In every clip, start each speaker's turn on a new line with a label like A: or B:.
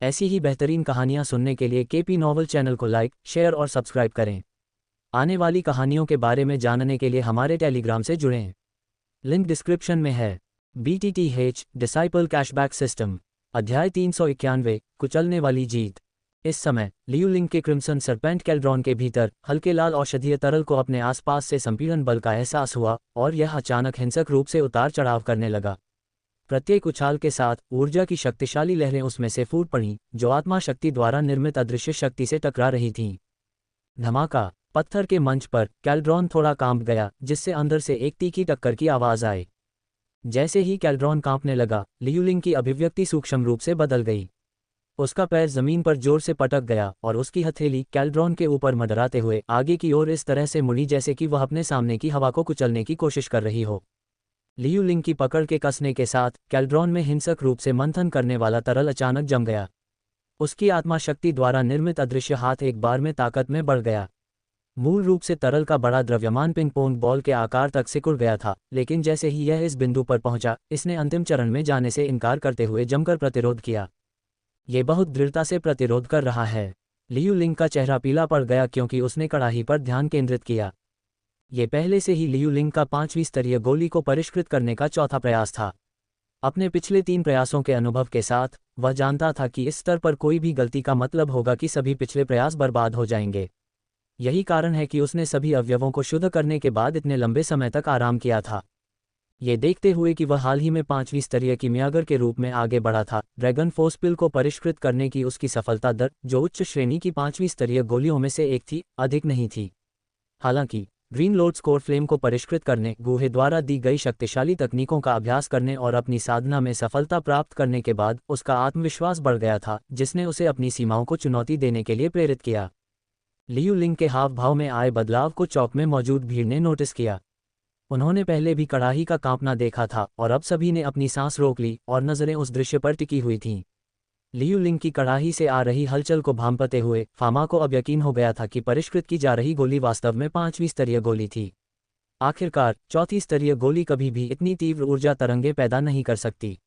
A: ऐसी ही बेहतरीन कहानियाँ सुनने के लिए केपी नॉवल चैनल को लाइक, शेयर और सब्सक्राइब करें। आने वाली कहानियों के बारे में जानने के लिए हमारे टेलीग्राम से जुड़ें। लिंक डिस्क्रिप्शन में है। BTTH डिसाइपल कैशबैक सिस्टम अध्याय 391 कुचलने वाली जीत। इस समय लियू लिंग के क्रिम्सन सरपेंट कैल्ड्रॉन के भीतर हल्के लाल औषधीय तरल को अपने आसपास से संपीड़न बल का एहसास हुआ और यह अचानक हिंसक रूप से उतार चढ़ाव करने लगा। प्रत्येक उछाल के साथ ऊर्जा की शक्तिशाली लहरें उसमें से फूट पड़ीं, जो आत्मा शक्ति द्वारा निर्मित अदृश्य शक्ति से टकरा रही थीं। धमाका। पत्थर के मंच पर कैल्ड्रॉन थोड़ा कांप गया, जिससे अंदर से एक तीखी टक्कर की आवाज आई। जैसे ही कैल्ड्रॉन कांपने लगा, लियू लिंग की अभिव्यक्ति सूक्ष्म रूप से बदल गई। उसका पैर जमीन पर जोर से पटक गया और उसकी हथेली कैल्ड्रॉन के ऊपर मंडराते हुए आगे की ओर इस तरह से मुड़ी जैसे कि वह अपने सामने की हवा को कुचलने की कोशिश कर रही हो। लियू लिंग की पकड़ के कसने के साथ कैल्ड्रॉन में हिंसक रूप से मंथन करने वाला तरल अचानक जम गया। उसकी आत्मा शक्ति द्वारा निर्मित अदृश्य हाथ एक बार में ताकत में बढ़ गया। मूल रूप से तरल का बड़ा द्रव्यमान पिंग पोंग बॉल के आकार तक सिकुड़ गया था, लेकिन जैसे ही यह इस बिंदु पर पहुंचा, इसने अंतिम चरण में जाने से इनकार करते हुए जमकर प्रतिरोध किया। ये बहुत दृढ़ता से प्रतिरोध कर रहा है। लियू लिंग का चेहरा पीला पड़ गया क्योंकि उसने कड़ाही पर ध्यान केंद्रित किया। ये पहले से ही लियू लिंग का 5वीं स्तरीय गोली को परिष्कृत करने का चौथा प्रयास था। अपने पिछले 3 प्रयासों के अनुभव के साथ वह जानता था कि इस स्तर पर कोई भी गलती का मतलब होगा कि सभी पिछले प्रयास बर्बाद हो जाएंगे। यही कारण है कि उसने सभी अवयवों को शुद्ध करने के बाद इतने लंबे समय तक आराम किया था। ये देखते हुए कि वह हाल ही में 5वीं स्तरीय कीमियागर के रूप में आगे बढ़ा था, ड्रैगन फोर्स पिल को परिष्कृत करने की उसकी सफलता दर, जो उच्च श्रेणी की 5वीं स्तरीय गोलियों में से एक थी, अधिक नहीं थी। हालांकि ग्रीन लॉर्ड स्कोर फ्लेम को परिष्कृत करने, गुहे द्वारा दी गई शक्तिशाली तकनीकों का अभ्यास करने और अपनी साधना में सफलता प्राप्त करने के बाद उसका आत्मविश्वास बढ़ गया था, जिसने उसे अपनी सीमाओं को चुनौती देने के लिए प्रेरित किया। लियू लिंग के हाव भाव में आए बदलाव को चौक में मौजूद भीड़ ने नोटिस किया। उन्होंने पहले भी कड़ाही का कांपना देखा था और अब सभी ने अपनी सांस रोक ली और नजरें उस दृश्य पर टिकी हुई थीं। लियू लिंग की कड़ाही से आ रही हलचल को भांपते हुए फामा को अब यकीन हो गया था कि परिष्कृत की जा रही गोली वास्तव में 5वीं स्तरीय गोली थी। आखिरकार 4थी स्तरीय गोली कभी भी इतनी तीव्र ऊर्जा तरंगे पैदा नहीं कर सकती।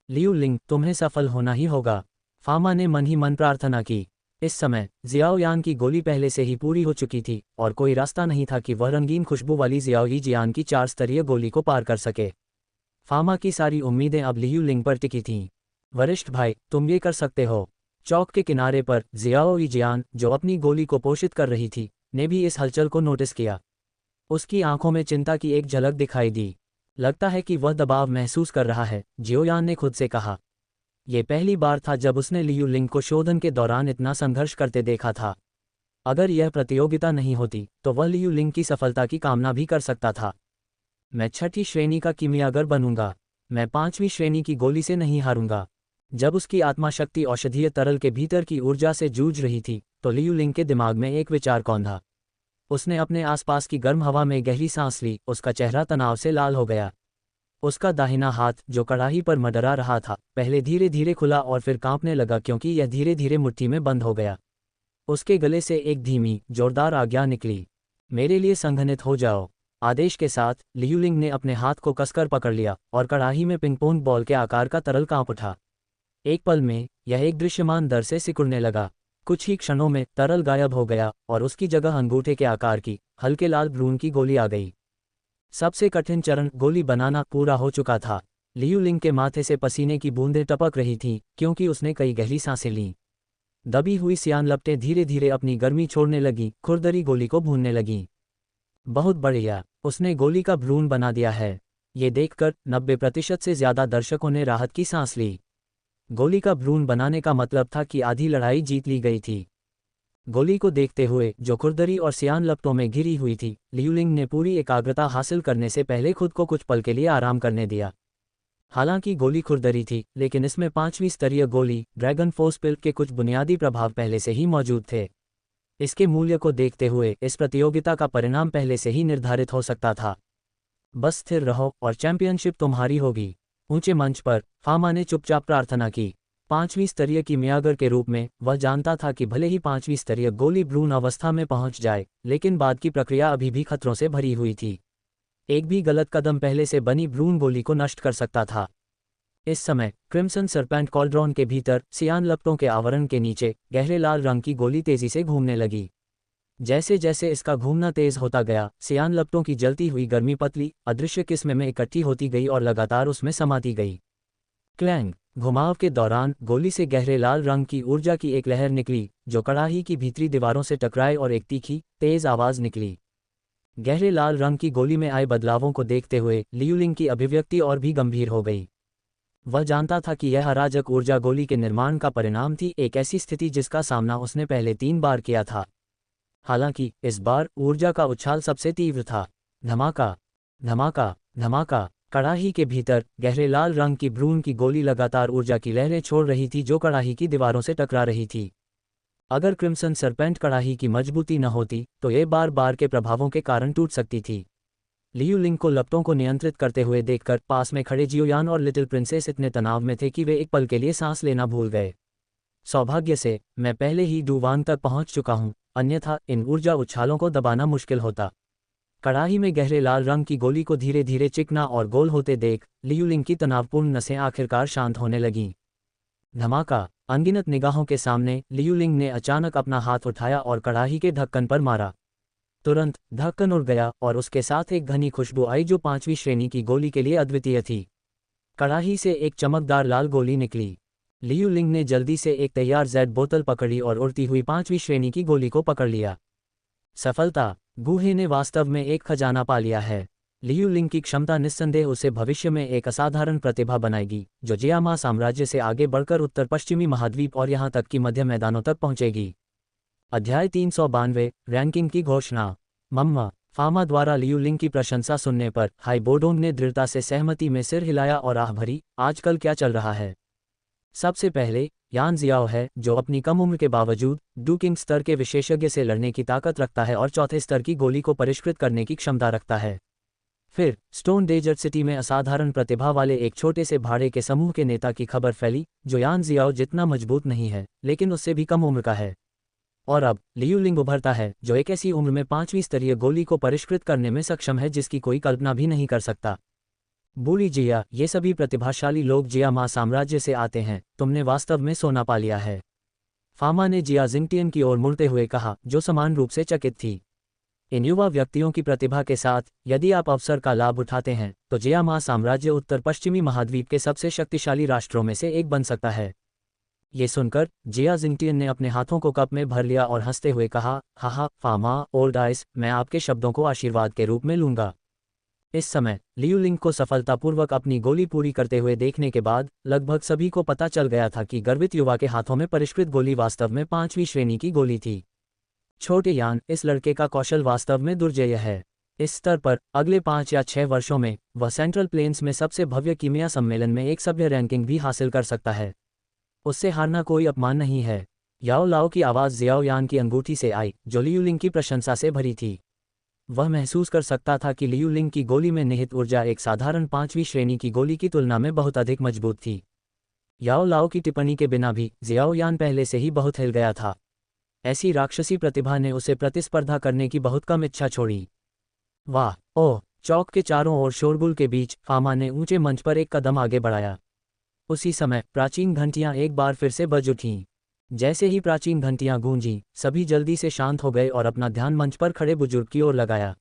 A: लियू लिंग, तुम्हें सफल होना ही होगा, फामा ने मन ही मन प्रार्थना की। इस समय जियाओ यान की गोली पहले से ही पूरी हो चुकी थी और कोई रास्ता नहीं था कि वह रंगीन खुशबू वाली जियाओ ही जियान की 4 स्तरीय गोली को पार कर सके। फामा की सारी उम्मीदें अब लियू लिंग पर टिकी थीं। वरिष्ठ भाई, तुम ये कर सकते हो। चौक के किनारे पर जियाओ ही जियान, जो अपनी गोली को पोषित कर रही थी, ने भी इस हलचल को नोटिस किया। उसकी आंखों में चिंता की एक झलक दिखाई दी। लगता है कि वह दबाव महसूस कर रहा है, जियोयान ने खुद से कहा। ये पहली बार था जब उसने लियू लिंग को शोधन के दौरान इतना संघर्ष करते देखा था। अगर यह प्रतियोगिता नहीं होती तो वह लियू लिंग की सफलता की कामना भी कर सकता था। मैं 6ठी श्रेणी का कीमियागर बनूंगा। मैं 5वीं श्रेणी की गोली से नहीं हारूंगा। जब उसकी आत्मा शक्ति औषधीय तरल के भीतर की ऊर्जा से जूझ रही थी, तो लियू लिंग के दिमाग में एक विचार कौंधा। उसने अपने आसपास की गर्म हवा में गहरी सांस ली। उसका चेहरा तनाव से लाल हो गया। उसका दाहिना हाथ, जो कड़ाही पर मडरा रहा था, पहले धीरे धीरे खुला और फिर कांपने लगा क्योंकि यह धीरे धीरे मुट्ठी में बंद हो गया। उसके गले से एक धीमी, जोरदार आज्ञा निकली। मेरे लिए संघनित हो जाओ। आदेश के साथ लियू लिंग ने अपने हाथ को कसकर पकड़ लिया और कड़ाही में पिंगपोंग बॉल के आकार का तरल कांप उठा। एक पल में यह एक दृश्यमान दर से सिकुड़ने लगा। कुछ ही क्षणों में तरल गायब हो गया और उसकी जगह अंगूठे के आकार की हल्के लाल भ्रूण की गोली आ गई। सबसे कठिन चरण, गोली बनाना, पूरा हो चुका था। लियू लिंग के माथे से पसीने की बूंदें टपक रही थीं क्योंकि उसने कई गहरी सांसें लीं। दबी हुई सियान लपटें धीरे धीरे अपनी गर्मी छोड़ने लगीं, खुरदरी गोली को भूनने लगीं। बहुत बढ़िया, उसने गोली का भ्रूण बना दिया है। ये देखकर 90% से ज्यादा दर्शकों ने राहत की सांस ली। गोली का भ्रूण बनाने का मतलब था कि आधी लड़ाई जीत ली गई थी। गोली को देखते हुए, जो खुरदरी और सियान लपटों में घिरी हुई थी, लियू लिंग ने पूरी एकाग्रता हासिल करने से पहले खुद को कुछ पल के लिए आराम करने दिया। हालांकि गोली खुरदरी थी, लेकिन इसमें 5वीं स्तरीय गोली ड्रैगन फोर्स पिल के कुछ बुनियादी प्रभाव पहले से ही मौजूद थे। इसके मूल्य को देखते हुए इस प्रतियोगिता का परिणाम पहले से ही निर्धारित हो सकता था। बस स्थिर रहो और चैंपियनशिप तुम्हारी होगी। ऊंचे मंच पर फामा ने चुपचाप प्रार्थना की। 5वीं स्तरीय कीमियागर के रूप में वह जानता था कि भले ही 5वीं स्तरीय गोली भ्रूण अवस्था में पहुंच जाए, लेकिन बाद की प्रक्रिया अभी भी खतरों से भरी हुई थी। एक भी गलत कदम पहले से बनी भ्रूण गोली को नष्ट कर सकता था। इस समय क्रिम्सन सरपेंट कॉल्ड्रॉन के भीतर सियान लपटों के आवरण के नीचे गहरे लाल रंग की गोली तेजी से घूमने लगी। जैसे जैसे इसका घूमना तेज होता गया, सियान लपटों की जलती हुई गर्मी पतली अदृश्य किस्म में इकट्ठी होती गई और लगातार उसमें समाती गई। क्लैंग। घुमाव के दौरान गोली से गहरे लाल रंग की ऊर्जा की एक लहर निकली जो कड़ाही की भीतरी दीवारों से टकराई और एक तीखी तेज आवाज निकली। गहरे लाल रंग की गोली में आए बदलावों को देखते हुए लियूलिंग की अभिव्यक्ति और भी गंभीर हो गई। वह जानता था कि यह अराजक ऊर्जा गोली के निर्माण का परिणाम थी, एक ऐसी स्थिति जिसका सामना उसने पहले 3 बार किया था। हालांकि इस बार ऊर्जा का उछाल सबसे तीव्र था। धमाका, धमाका, धमाका। कड़ाही के भीतर गहरे लाल रंग की भ्रूण की गोली लगातार ऊर्जा की लहरें छोड़ रही थी जो कड़ाही की दीवारों से टकरा रही थी। अगर क्रिम्सन सरपेंट कड़ाही की मजबूती न होती तो ये बार बार के प्रभावों के कारण टूट सकती थी। लियूलिंग को लपटों को नियंत्रित करते हुए देखकर पास में खड़े जियोयान और लिटिल प्रिंसेस इतने तनाव में थे कि वे एक पल के लिए सांस लेना भूल गए। सौभाग्य से मैं पहले ही डुवांग तक पहुंच चुका हूं, अन्यथा इन ऊर्जा उछालों को दबाना मुश्किल होता। कड़ाही में गहरे लाल रंग की गोली को धीरे धीरे चिकना और गोल होते देख लियूलिंग की तनावपूर्ण नसें आखिरकार शांत होने लगीं। धमाका। अनगिनत निगाहों के सामने लियूलिंग ने अचानक अपना हाथ उठाया और कड़ाही के ढक्कन पर मारा। तुरंत ढक्कन उड़ गया और उसके साथ एक घनी खुशबू आई जो 5वीं श्रेणी की गोली के लिए अद्वितीय थी। कड़ाही से एक चमकदार लाल गोली निकली। लियूलिंग ने जल्दी से एक तैयार जेड बोतल पकड़ी और उड़ती हुई 5वीं श्रेणी की गोली को पकड़ लिया। सफलता। गूहे ने वास्तव में एक खजाना पा लिया है। लियूलिंग की क्षमता निस्संदेह उसे भविष्य में एक असाधारण प्रतिभा बनाएगी जो जियामा साम्राज्य से आगे बढ़कर उत्तर पश्चिमी महाद्वीप और यहां तक कि मध्य मैदानों तक पहुंचेगी। अध्याय 392 रैंकिंग की घोषणा। मम्मा। फामा द्वारा लियूलिंग की प्रशंसा सुनने पर हाई बोडोंग ने दृढ़ता से सहमति में सिर हिलाया और आह भरी, आजकल क्या चल रहा है? सबसे पहले यान जियाओ है जो अपनी कम उम्र के बावजूद डूकिंग स्तर के विशेषज्ञ से लड़ने की ताकत रखता है और चौथे स्तर की गोली को परिष्कृत करने की क्षमता रखता है। फिर स्टोन डेजर्ट सिटी में असाधारण प्रतिभा वाले एक छोटे से भाड़े के समूह के नेता की खबर फैली जो यान जियाओ जितना मजबूत नहीं है लेकिन उससे भी कम उम्र का है। और अब लियूलिंग उभरता है जो एक ऐसी उम्र में 5वीं स्तरीय गोली को परिष्कृत करने में सक्षम है जिसकी कोई कल्पना भी नहीं कर सकता। बूढ़ी जिया, ये सभी प्रतिभाशाली लोग जियामा साम्राज्य से आते हैं, तुमने वास्तव में सोना पा लिया है। फामा ने जिया जिंगटियन की ओर मुड़ते हुए कहा जो समान रूप से चकित थी। इन युवा व्यक्तियों की प्रतिभा के साथ यदि आप अवसर का लाभ उठाते हैं तो जियामा साम्राज्य उत्तर पश्चिमी महाद्वीप के सबसे शक्तिशाली राष्ट्रों में से एक बन सकता है। ये सुनकर जिया जिंगटियन ने अपने हाथों को कप में भर लिया और हंसते हुए कहा, हाहा फामा ओल्ड आइस, मैं आपके शब्दों को आशीर्वाद के रूप में लूंगा। इस समय लियूलिंग को सफलतापूर्वक अपनी गोली पूरी करते हुए देखने के बाद लगभग सभी को पता चल गया था कि गर्वित युवा के हाथों में परिष्कृत गोली वास्तव में 5वीं श्रेणी की गोली थी। छोटे यान, इस लड़के का कौशल वास्तव में दुर्जेय है। इस स्तर पर अगले 5 या 6 वर्षों में वह सेंट्रल प्लेन्स में सबसे भव्य कीमिया सम्मेलन में एक सभ्य रैंकिंग भी हासिल कर सकता है। उससे हारना कोई अपमान नहीं है। याओ लाओ की आवाज़ जियाओ यान की अंगूठी से आई जो लियूलिंग की प्रशंसा से भरी थी। वह महसूस कर सकता था कि लियूलिंग की गोली में निहित ऊर्जा एक साधारण 5वीं श्रेणी की गोली की तुलना में बहुत अधिक मजबूत थी। याओ लाओ की टिप्पणी के बिना भी जियाओ यान पहले से ही बहुत हिल गया था। ऐसी राक्षसी प्रतिभा ने उसे प्रतिस्पर्धा करने की बहुत कम इच्छा छोड़ी। वाह ओह! चौक के चारों ओर शोरगुल के बीच फामा ने ऊंचे मंच पर एक कदम आगे बढ़ाया। उसी समय प्राचीन घंटियां एक बार फिर से बज उठीं। जैसे ही प्राचीन घंटियां गूंजीं, सभी जल्दी से शांत हो गए और अपना ध्यान मंच पर खड़े बुजुर्ग की ओर लगाया।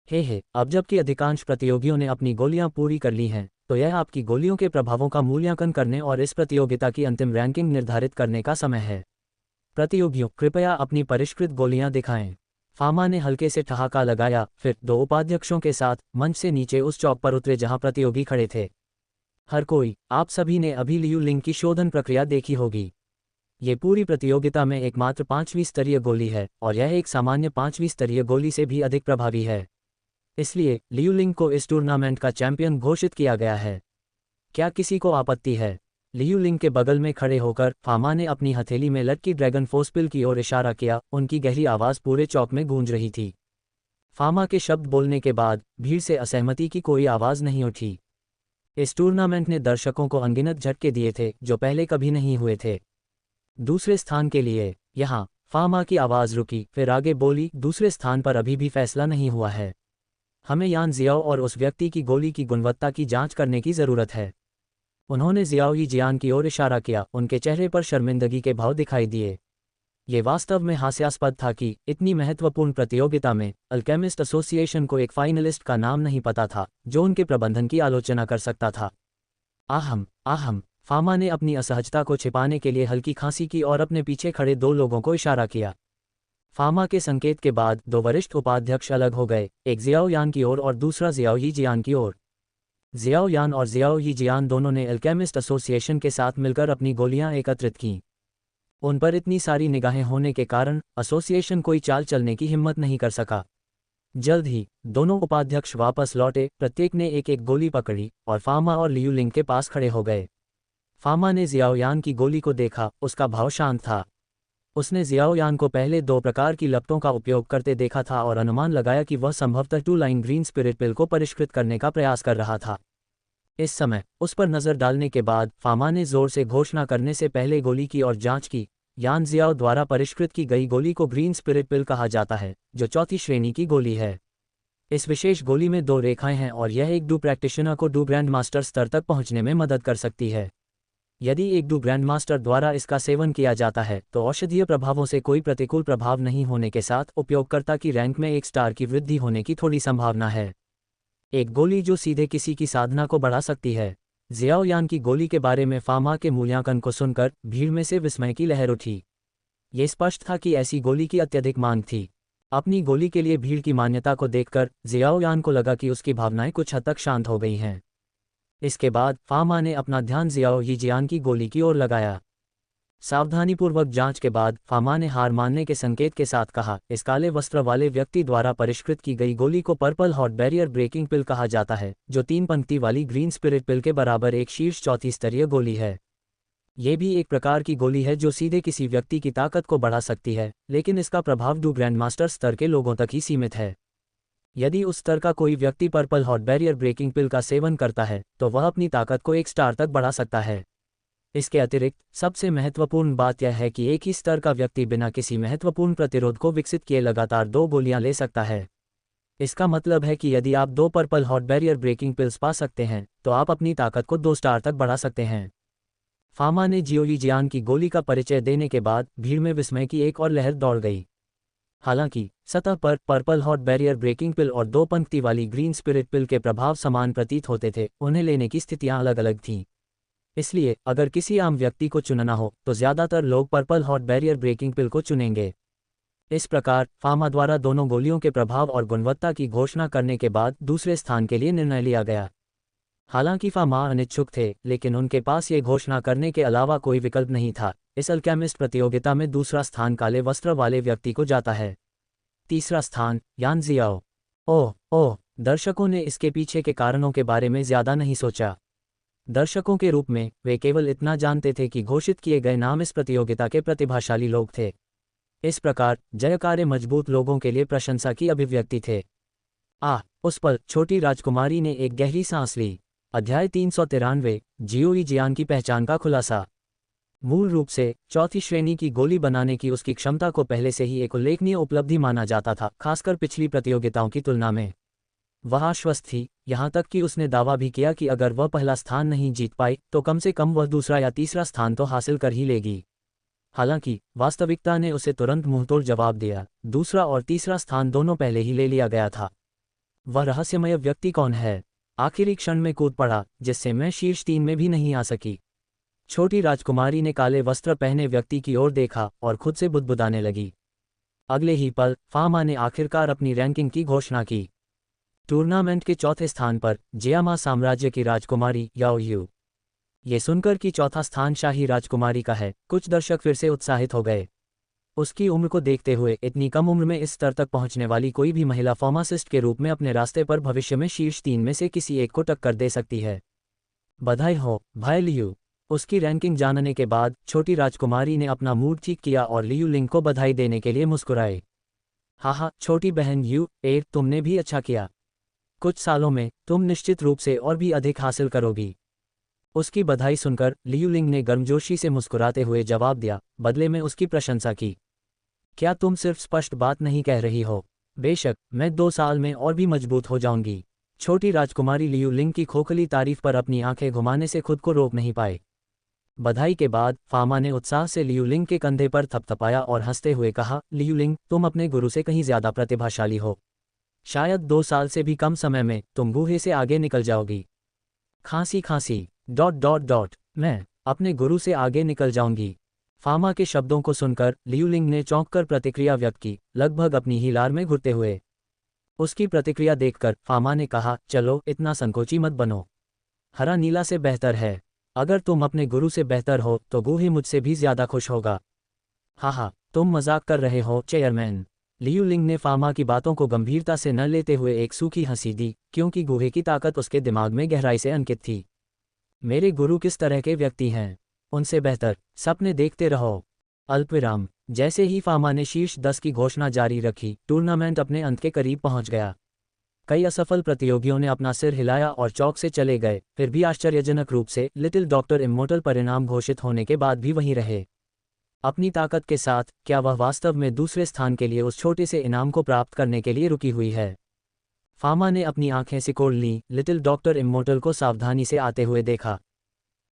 A: हे, अब जबकि अधिकांश प्रतियोगियों ने अपनी गोलियां पूरी कर ली हैं, तो यह आपकी गोलियों के प्रभावों का मूल्यांकन करने और इस प्रतियोगिता की अंतिम रैंकिंग निर्धारित करने का समय है। प्रतियोगियों, कृपया अपनी परिष्कृत गोलियां दिखाएं। फामा ने हल्के से ठहाका लगाया, फिर 2 उपाध्यक्षों के साथ मंच से नीचे उस चौक पर उतरे जहां प्रतियोगी खड़े थे। हर कोई, आप सभी ने अभी लियूलिंग की शोधन प्रक्रिया देखी होगी। ये पूरी प्रतियोगिता में एकमात्र 5वीं स्तरीय गोली है और यह एक सामान्य 5वीं स्तरीय गोली से भी अधिक प्रभावी है। इसलिए लियूलिंग को इस टूर्नामेंट का चैंपियन घोषित किया गया है। क्या किसी को आपत्ति है? लियूलिंग के बगल में खड़े होकर फामा ने अपनी हथेली में लटकी ड्रैगन फोर्सपिल की ओर इशारा किया। उनकी गहरी आवाज़ पूरे चौक में गूंज रही थी। फामा के शब्द बोलने के बाद भीड़ से असहमति की कोई आवाज़ नहीं उठी। इस टूर्नामेंट ने दर्शकों को अनगिनत झटके दिए थे जो पहले कभी नहीं हुए थे। दूसरे स्थान के लिए यहाँ फामा की आवाज़ रुकी, फिर आगे बोली, दूसरे स्थान पर अभी भी फैसला नहीं हुआ है। हमें यान जियाओ और उस व्यक्ति की गोली की गुणवत्ता की जांच करने की ज़रूरत है। उन्होंने जियाओ यीजियान की ओर इशारा किया, उनके चेहरे पर शर्मिंदगी के भाव दिखाई दिए। ये वास्तव में हास्यास्पद था कि इतनी महत्वपूर्ण प्रतियोगिता में अल्केमिस्ट एसोसिएशन को एक फाइनलिस्ट का नाम नहीं पता था जो उनके प्रबंधन की आलोचना कर सकता था। आहम आहम, फामा ने अपनी असहजता को छिपाने के लिए हल्की खांसी की और अपने पीछे खड़े दो लोगों को इशारा किया। फामा के संकेत के बाद दो वरिष्ठ उपाध्यक्ष अलग हो गए, एक जियाओ यान की ओर और दूसरा जियाओ यीजियान की ओर। जियाओ यान और जियाओ यीजियान दोनों ने अल्केमिस्ट एसोसिएशन के साथ मिलकर अपनी गोलियां एकत्रित कीं। उन पर इतनी सारी निगाहें होने के कारण एसोसिएशन कोई चाल चलने की हिम्मत नहीं कर सका। जल्द ही दोनों उपाध्यक्ष वापस लौटे, प्रत्येक ने एक एक गोली पकड़ी और फामा और लियू लिंग के पास खड़े हो गए। फामा ने जियाओ यान की गोली को देखा, उसका भाव शांत था। उसने जियाओ यान को पहले दो प्रकार की लपटों का उपयोग करते देखा था और अनुमान लगाया कि वह संभवतः 2 लाइन ग्रीन स्पिरिट पिल को परिष्कृत करने का प्रयास कर रहा था। इस समय उस पर नजर डालने के बाद फामा ने जोर से घोषणा करने से पहले गोली की और जांच की। यान जियाओ द्वारा परिष्कृत की गई गोली को ग्रीन स्पिरिट पिल कहा जाता है, जो चौथी श्रेणी की गोली है। इस विशेष गोली में 2 रेखाएं हैं और यह एक डू प्रैक्टिशनर को डू ग्रैंड मास्टर स्तर तक पहुंचने में मदद कर सकती है। यदि एक डू ग्रैंड मास्टर द्वारा इसका सेवन किया जाता है तो औषधीय प्रभावों से कोई प्रतिकूल प्रभाव नहीं होने के साथ उपयोगकर्ता की रैंक में 1 स्टार की वृद्धि होने की थोड़ी संभावना है। एक गोली जो सीधे किसी की साधना को बढ़ा सकती है। जियाओ यान की गोली के बारे में फामा के मूल्यांकन को सुनकर भीड़ में से विस्मय की लहर उठी। ये स्पष्ट था कि ऐसी गोली की अत्यधिक मांग थी। अपनी गोली के लिए भीड़ की मान्यता को देखकर जियाओ यान को लगा कि उसकी भावनाएं कुछ हद तक शांत हो गई हैं। इसके बाद फामा ने अपना ध्यान जियाओ यीजियान की गोली की ओर लगाया। सावधानीपूर्वक जांच के बाद फामा ने हार मानने के संकेत के साथ कहा, इस काले वस्त्र वाले व्यक्ति द्वारा परिष्कृत की गई गोली को पर्पल हॉट बैरियर ब्रेकिंग पिल कहा जाता है, जो 3 पंक्ति वाली ग्रीन स्पिरिट पिल के बराबर एक शीर्ष चौथी स्तरीय गोली है। ये भी एक प्रकार की गोली है जो सीधे किसी व्यक्ति की ताकत को बढ़ा सकती है, लेकिन इसका प्रभाव डू ग्रैंड मास्टर स्तर के लोगों तक ही सीमित है। यदि उस स्तर का कोई व्यक्ति पर्पल हॉट बैरियर ब्रेकिंग पिल का सेवन करता है तो वह अपनी ताकत को 1 स्टार तक बढ़ा सकता है। इसके अतिरिक्त सबसे महत्वपूर्ण बात यह है कि एक ही स्तर का व्यक्ति बिना किसी महत्वपूर्ण प्रतिरोध को विकसित किए लगातार 2 गोलियां ले सकता है। इसका मतलब है कि यदि आप 2 purple hot barrier breaking pills पा सकते हैं तो आप अपनी ताकत को 2 स्टार तक बढ़ा सकते हैं। फामा ने जियाओ यीजियान की गोली का परिचय देने के बाद भीड़ में विस्मय की एक और लहर दौड़ गई। हालांकि सतह पर पर्पल हॉट बैरियर ब्रेकिंग पिल और 2 पंक्ति वाली ग्रीन स्पिरिट पिल के प्रभाव समान प्रतीत होते थे, उन्हें लेने की स्थितियां अलग अलग थीं। इसलिए अगर किसी आम व्यक्ति को चुनना हो तो ज्यादातर लोग पर्पल हॉट बैरियर ब्रेकिंग पिल को चुनेंगे। इस प्रकार फामा द्वारा दोनों गोलियों के प्रभाव और गुणवत्ता की घोषणा करने के बाद दूसरे स्थान के लिए निर्णय लिया गया। हालांकि फामा अनिच्छुक थे, लेकिन उनके पास ये घोषणा करने के अलावा कोई विकल्प नहीं था। इस अल्केमिस्ट प्रतियोगिता में दूसरा स्थान काले वस्त्र वाले व्यक्ति को जाता है। तीसरा स्थान यान जियाओ। ओह, दर्शकों ने इसके पीछे के कारणों के बारे में ज्यादा नहीं सोचा। दर्शकों के रूप में वे केवल इतना जानते थे कि घोषित किए गए नाम इस प्रतियोगिता के प्रतिभाशाली लोग थे। इस प्रकार जयकारे मजबूत लोगों के लिए प्रशंसा की अभिव्यक्ति थे। उस पल छोटी राजकुमारी ने एक गहरी सांस ली। अध्याय 393 जियाओ यीजियान की पहचान का खुलासा। मूल रूप से चौथी श्रेणी की गोली बनाने की उसकी क्षमता को पहले से ही एक उल्लेखनीय उपलब्धि माना जाता था, खासकर पिछली प्रतियोगिताओं की तुलना में। वह आश्वस्त थी, यहाँ तक कि उसने दावा भी किया कि अगर वह पहला स्थान नहीं जीत पाई तो कम से कम वह दूसरा या तीसरा स्थान तो हासिल कर ही लेगी। हालांकि वास्तविकता ने उसे तुरंत मुंहतोड़ जवाब दिया, दूसरा और तीसरा स्थान दोनों पहले ही ले लिया गया था। वह रहस्यमय व्यक्ति कौन है? आखिरी क्षण में कूद पड़ा, जिससे मैं शीर्ष 3 में भी नहीं आ सकी। छोटी राजकुमारी ने काले वस्त्र पहने व्यक्ति की ओर देखा और खुद से बुदबुदाने लगी। अगले ही पल फामा ने आखिरकार अपनी रैंकिंग की घोषणा की। टूर्नामेंट के चौथे स्थान पर जियामा साम्राज्य की राजकुमारी याओ यू। ये सुनकर कि चौथा स्थान शाही राजकुमारी का है, कुछ दर्शक फिर से उत्साहित हो गए। उसकी उम्र को देखते हुए इतनी कम उम्र में इस स्तर तक पहुंचने वाली कोई भी महिला फार्मासिस्ट के रूप में अपने रास्ते पर भविष्य में शीर्ष 3 में से किसी एक को टक्कर दे सकती है। बधाई हो भाई लियू। उसकी रैंकिंग जानने के बाद छोटी राजकुमारी ने अपना मूड ठीक किया और लियू लिंग को बधाई देने के लिए मुस्कुराए। हाँ, छोटी बहन यू, तुमने भी अच्छा किया। कुछ सालों में तुम निश्चित रूप से और भी अधिक हासिल करोगी। उसकी बधाई सुनकर लियू लिंग ने गर्मजोशी से मुस्कुराते हुए जवाब दिया, बदले में उसकी प्रशंसा की। क्या तुम सिर्फ स्पष्ट बात नहीं कह रही हो? बेशक, मैं 2 साल में और भी मजबूत हो जाऊंगी। छोटी राजकुमारी लियू लिंग की खोखली तारीफ पर अपनी आंखें घुमाने से खुद को रोक नहीं पाए। बधाई के बाद फामा ने उत्साह से लियू लिंग के कंधे पर थपथपाया और हंसते हुए कहा, लियू लिंग, तुम अपने गुरु से कहीं ज्यादा प्रतिभाशाली हो। शायद 2 साल से भी कम समय में तुम बूहे से आगे निकल जाओगी। खांसी खांसी ... मैं अपने गुरु से आगे निकल जाऊंगी। फामा के शब्दों को सुनकर लियू लिंग ने चौंककर प्रतिक्रिया व्यक्त की, लगभग अपनी ही लार में घुटते हुए। उसकी प्रतिक्रिया देखकर फामा ने कहा, चलो इतना संकोची मत बनो। हरा नीला से बेहतर है। अगर तुम अपने गुरु से बेहतर हो तो बूहे मुझसे भी ज्यादा खुश होगा। हाँ, तुम मजाक कर रहे हो चेयरमैन। लियू लिंग ने फामा की बातों को गंभीरता से न लेते हुए एक सूखी हंसी दी, क्योंकि गुहे की ताकत उसके दिमाग में गहराई से अंकित थी। मेरे गुरु किस तरह के व्यक्ति हैं? उनसे बेहतर सपने देखते रहो। अल्पविराम। जैसे ही फामा ने शीर्ष 10 की घोषणा जारी रखी, टूर्नामेंट अपने अंत के करीब पहुंच गया। कई असफल प्रतियोगियों ने अपना सिर हिलाया और चौक से चले गए, फिर भी आश्चर्यजनक रूप से लिटिल डॉक्टर इम्मोर्टल परिणाम घोषित होने के बाद भी वहीं रहे। अपनी ताकत के साथ क्या वह वास्तव में दूसरे स्थान के लिए उस छोटे से इनाम को प्राप्त करने के लिए रुकी हुई है? फामा ने अपनी आंखें सिकोड़ लीं, लिटिल डॉक्टर इम्मोर्टल को सावधानी से आते हुए देखा।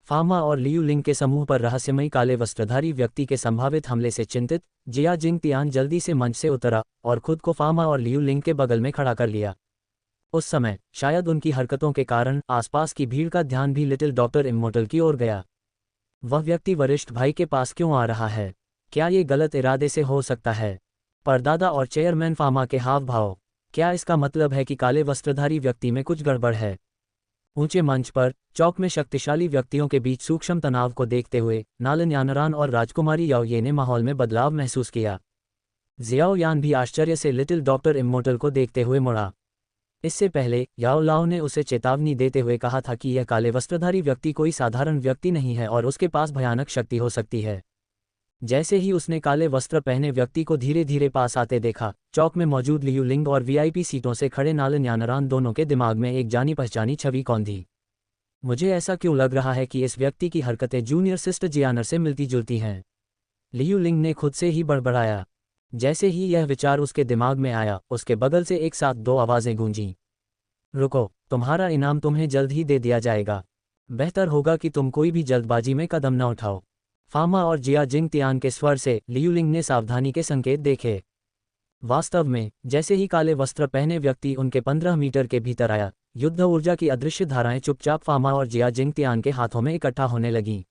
A: फामा और लियू लिंग के समूह पर रहस्यमयी काले वस्त्रधारी व्यक्ति के संभावित हमले से चिंतित जिया जिंग तियान जल्दी से मंच से उतरा और खुद को फामा और लियू लिंग के बगल में खड़ा कर लिया। उस समय शायद उनकी हरकतों के कारण आसपास की भीड़ का ध्यान भी लिटिल डॉक्टर इम्मोर्टल की ओर गया। वह व्यक्ति वरिष्ठ भाई के पास क्यों आ रहा है? क्या ये गलत इरादे से हो सकता है? परदादा और चेयरमैन फामा के हाव भाव, क्या इसका मतलब है कि काले वस्त्रधारी व्यक्ति में कुछ गड़बड़ है? ऊंचे मंच पर चौक में शक्तिशाली व्यक्तियों के बीच सूक्ष्म तनाव को देखते हुए नालन यानरान और राजकुमारी याओ ये ने माहौल में बदलाव महसूस किया। जियाओ यान भी आश्चर्य से लिटिल डॉक्टर इम्मोर्टल को देखते हुए मुड़ा। इससे पहले याओ लाओ ने उसे चेतावनी देते हुए कहा था कि यह काले वस्त्रधारी व्यक्ति कोई साधारण व्यक्ति नहीं है और उसके पास भयानक शक्ति हो सकती है। जैसे ही उसने काले वस्त्र पहने व्यक्ति को धीरे धीरे पास आते देखा, चौक में मौजूद लियू लिंग और वीआईपी सीटों से खड़े नालन यानरान दोनों के दिमाग में एक जानी पहचानी छवि कौंधी। मुझे ऐसा क्यों लग रहा है कि इस व्यक्ति की हरकतें जूनियर सिस्टर जियानर से मिलती जुलती हैं? लियू लिंग ने खुद से ही बड़बड़ाया। जैसे ही यह विचार उसके दिमाग में आया, उसके बगल से एक साथ 2 आवाजें गूंजीं। रुको, तुम्हारा इनाम तुम्हें जल्द ही दे दिया जाएगा। बेहतर होगा कि तुम कोई भी जल्दबाजी में कदम न उठाओ। फामा और जिया जिंग तियान के स्वर से लियू लिंग ने सावधानी के संकेत देखे। वास्तव में जैसे ही काले वस्त्र पहने व्यक्ति उनके 15 मीटर के भीतर आया, युद्ध ऊर्जा की अदृश्य धाराएं चुपचाप फामा और जिया जिंग तियान के हाथों में इकट्ठा होने लगीं।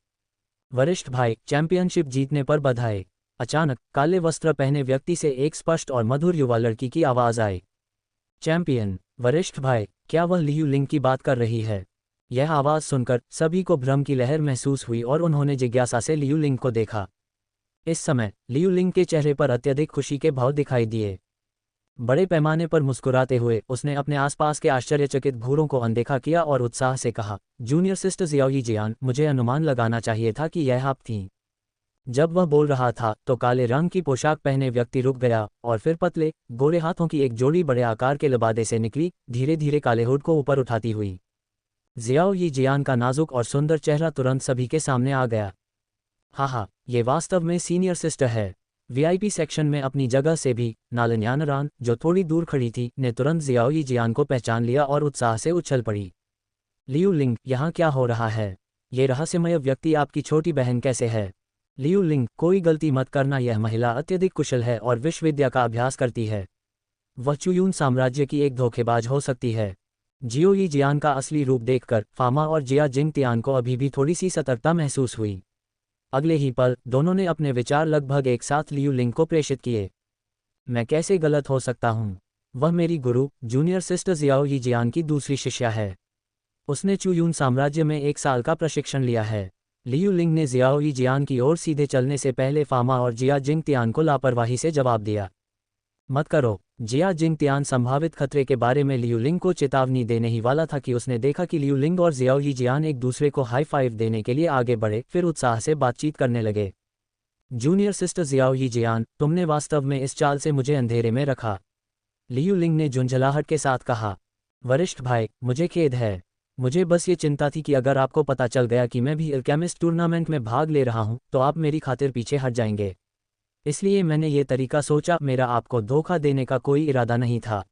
A: वरिष्ठ भाई, चैंपियनशिप जीतने पर बधाई। अचानक काले वस्त्र पहने व्यक्ति से एक स्पष्ट और मधुर युवा लड़की की आवाज आई। चैंपियन? वरिष्ठ भाई, क्या वह लियू लिंग की बात कर रही है? यह आवाज सुनकर सभी को भ्रम की लहर महसूस हुई और उन्होंने जिज्ञासा से लियू लिंग को देखा। इस समय लियू लिंग के चेहरे पर अत्यधिक खुशी के भाव दिखाई दिए। बड़े पैमाने पर मुस्कुराते हुए उसने अपने आसपास के आश्चर्यचकित भूरों को अनदेखा किया और उत्साह से कहा, जूनियर सिस्टर जियाओ जियान, मुझे अनुमान लगाना चाहिए था कि यह आप थीं। जब वह बोल रहा था तो काले रंग की पोशाक पहने व्यक्ति रुक गया और फिर पतले गोरे हाथों की एक जोड़ी बड़े आकार के लिबादे से निकली, धीरे धीरे काले हुड को ऊपर उठाती हुई। जियाओ यी जियान का नाजुक और सुंदर चेहरा तुरंत सभी के सामने आ गया। हाँ, ये वास्तव में सीनियर सिस्टर है। वीआईपी सेक्शन में अपनी जगह से भी नालन यानरान, जो थोड़ी दूर खड़ी थी, ने तुरंत जियाओ यी जियान को पहचान लिया और उत्साह से उछल पड़ी। लियू लिंग, यहाँ क्या हो रहा है? ये रहस्यमय व्यक्ति आपकी छोटी बहन कैसे है? लियू लिंग, कोई गलती मत करना, यह महिला अत्यधिक कुशल है और विश्वविद्या का अभ्यास करती है। वह चुयून साम्राज्य की एक धोखेबाज हो सकती है। जियो यी जियान का असली रूप देखकर फामा और जिया जिंग तियान को अभी भी थोड़ी सी सतर्कता महसूस हुई। अगले ही पल दोनों ने अपने विचार लगभग एक साथ लियू लिंग को प्रेषित किए। मैं कैसे गलत हो सकता हूँ? वह मेरी गुरु जूनियर सिस्टर जियाओ यी जियान की दूसरी शिष्या है। उसने चुयून साम्राज्य में 1 साल का प्रशिक्षण लिया है। लियू लिंग ने जियाओ यी जियान की ओर सीधे चलने से पहले फामा और जिया जिंग तियान को लापरवाही से जवाब दिया। मत करो। जिया जिंग तियान संभावित खतरे के बारे में लियू लिंग को चेतावनी देने ही वाला था कि उसने देखा कि लियू लिंग और जियाओ यी जियान एक दूसरे को हाई फाइव देने के लिए आगे बढ़े, फिर उत्साह से बातचीत करने लगे। जूनियर सिस्टर जियाओ यी जियान, तुमने वास्तव में इस चाल से मुझे अंधेरे में रखा। लियू लिंग ने झुंझलाहट के साथ कहा। वरिष्ठ भाई, मुझे खेद है। मुझे बस ये चिंता थी कि अगर आपको पता चल गया कि मैं भी अल्केमिस्ट टूर्नामेंट में भाग ले रहा हूं तो आप मेरी खातिर पीछे हट जाएंगे। इसलिए मैंने ये तरीका सोचा। मेरा आपको धोखा देने का कोई इरादा नहीं था।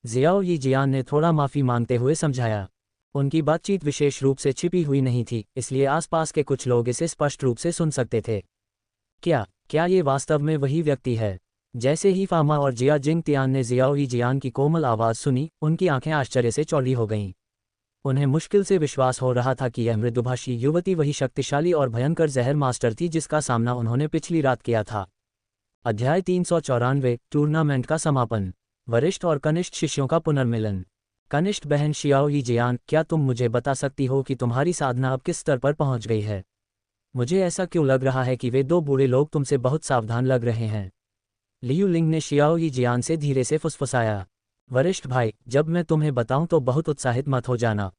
A: जियाओ यी जियान ने थोड़ा माफ़ी मांगते हुए समझाया। उनकी बातचीत विशेष रूप से छिपी हुई नहीं थी, इसलिए आसपास के कुछ लोग इसे स्पष्ट रूप से सुन सकते थे। क्या ये वास्तव में वही व्यक्ति है? जैसे ही फामा और जिया जिंग तियान ने जियाओ यी जियान की कोमल आवाज़ सुनी, उनकी आंखें आश्चर्य से चौड़ी हो गईं। उन्हें मुश्किल से विश्वास हो रहा था कि यह मृदुभाषी युवती वही शक्तिशाली और भयंकर जहर मास्टर थी जिसका सामना उन्होंने पिछली रात किया था। अध्याय 394 टूर्नामेंट का समापन। वरिष्ठ और कनिष्ठ शिष्यों का पुनर्मिलन। कनिष्ठ बहन शियाओ यी जियान, क्या तुम मुझे बता सकती हो कि तुम्हारी साधना अब किस स्तर पर पहुंच गई है? मुझे ऐसा क्यों लग रहा है कि वे दो बूढ़े लोग तुमसे बहुत सावधान लग रहे हैं। लियू लिंग ने शियाओ यी जियान से धीरे से फुसफुसाया। वरिष्ठ भाई, जब मैं तुम्हें बताऊं तो बहुत उत्साहित मत हो जाना।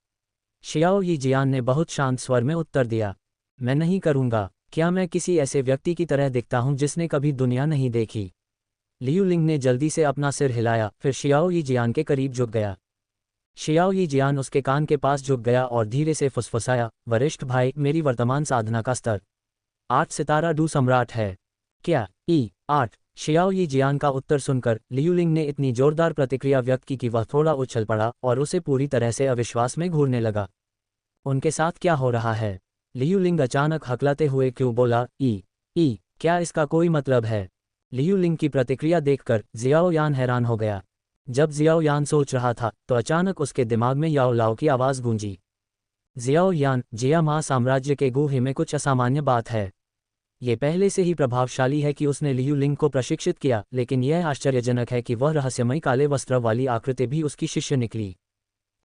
A: शियाओ यी जियान ने बहुत शांत स्वर में उत्तर दिया। मैं नहीं करूंगा। क्या मैं किसी ऐसे व्यक्ति की तरह दिखता हूं जिसने कभी दुनिया नहीं देखी? लियू लिंग ने जल्दी से अपना सिर हिलाया, फिर शियाओ यी जियान के करीब झुक गया। शियाओ यी जियान उसके कान के पास झुक गया और धीरे से फुसफुसाया, वरिष्ठ भाई, मेरी वर्तमान साधना का स्तर 8 सितारा डू सम्राट है। क्या? 8? शियाओ यी जियान का उत्तर सुनकर लियू लिंग ने इतनी जोरदार प्रतिक्रिया व्यक्त की कि वह थोड़ा उछल पड़ा और उसे पूरी तरह से अविश्वास में घूरने लगा। उनके साथ क्या हो रहा है? लियू लिंग अचानक हकलाते हुए क्यों बोला, क्या इसका कोई मतलब है? लियू लिंग की प्रतिक्रिया देखकर जियाओ यान हैरान हो गया। जब जियाओ यान सोच रहा था तो अचानक उसके दिमाग में याओ लाओ की आवाज़ गूंजी। जियाओ यान, जिया मा साम्राज्य के गुहे में कुछ असामान्य बात है। ये पहले से ही प्रभावशाली है कि उसने लियू लिंग को प्रशिक्षित किया, लेकिन यह आश्चर्यजनक है कि वह रहस्यमयी काले वस्त्र वाली आकृति भी उसकी शिष्य निकली।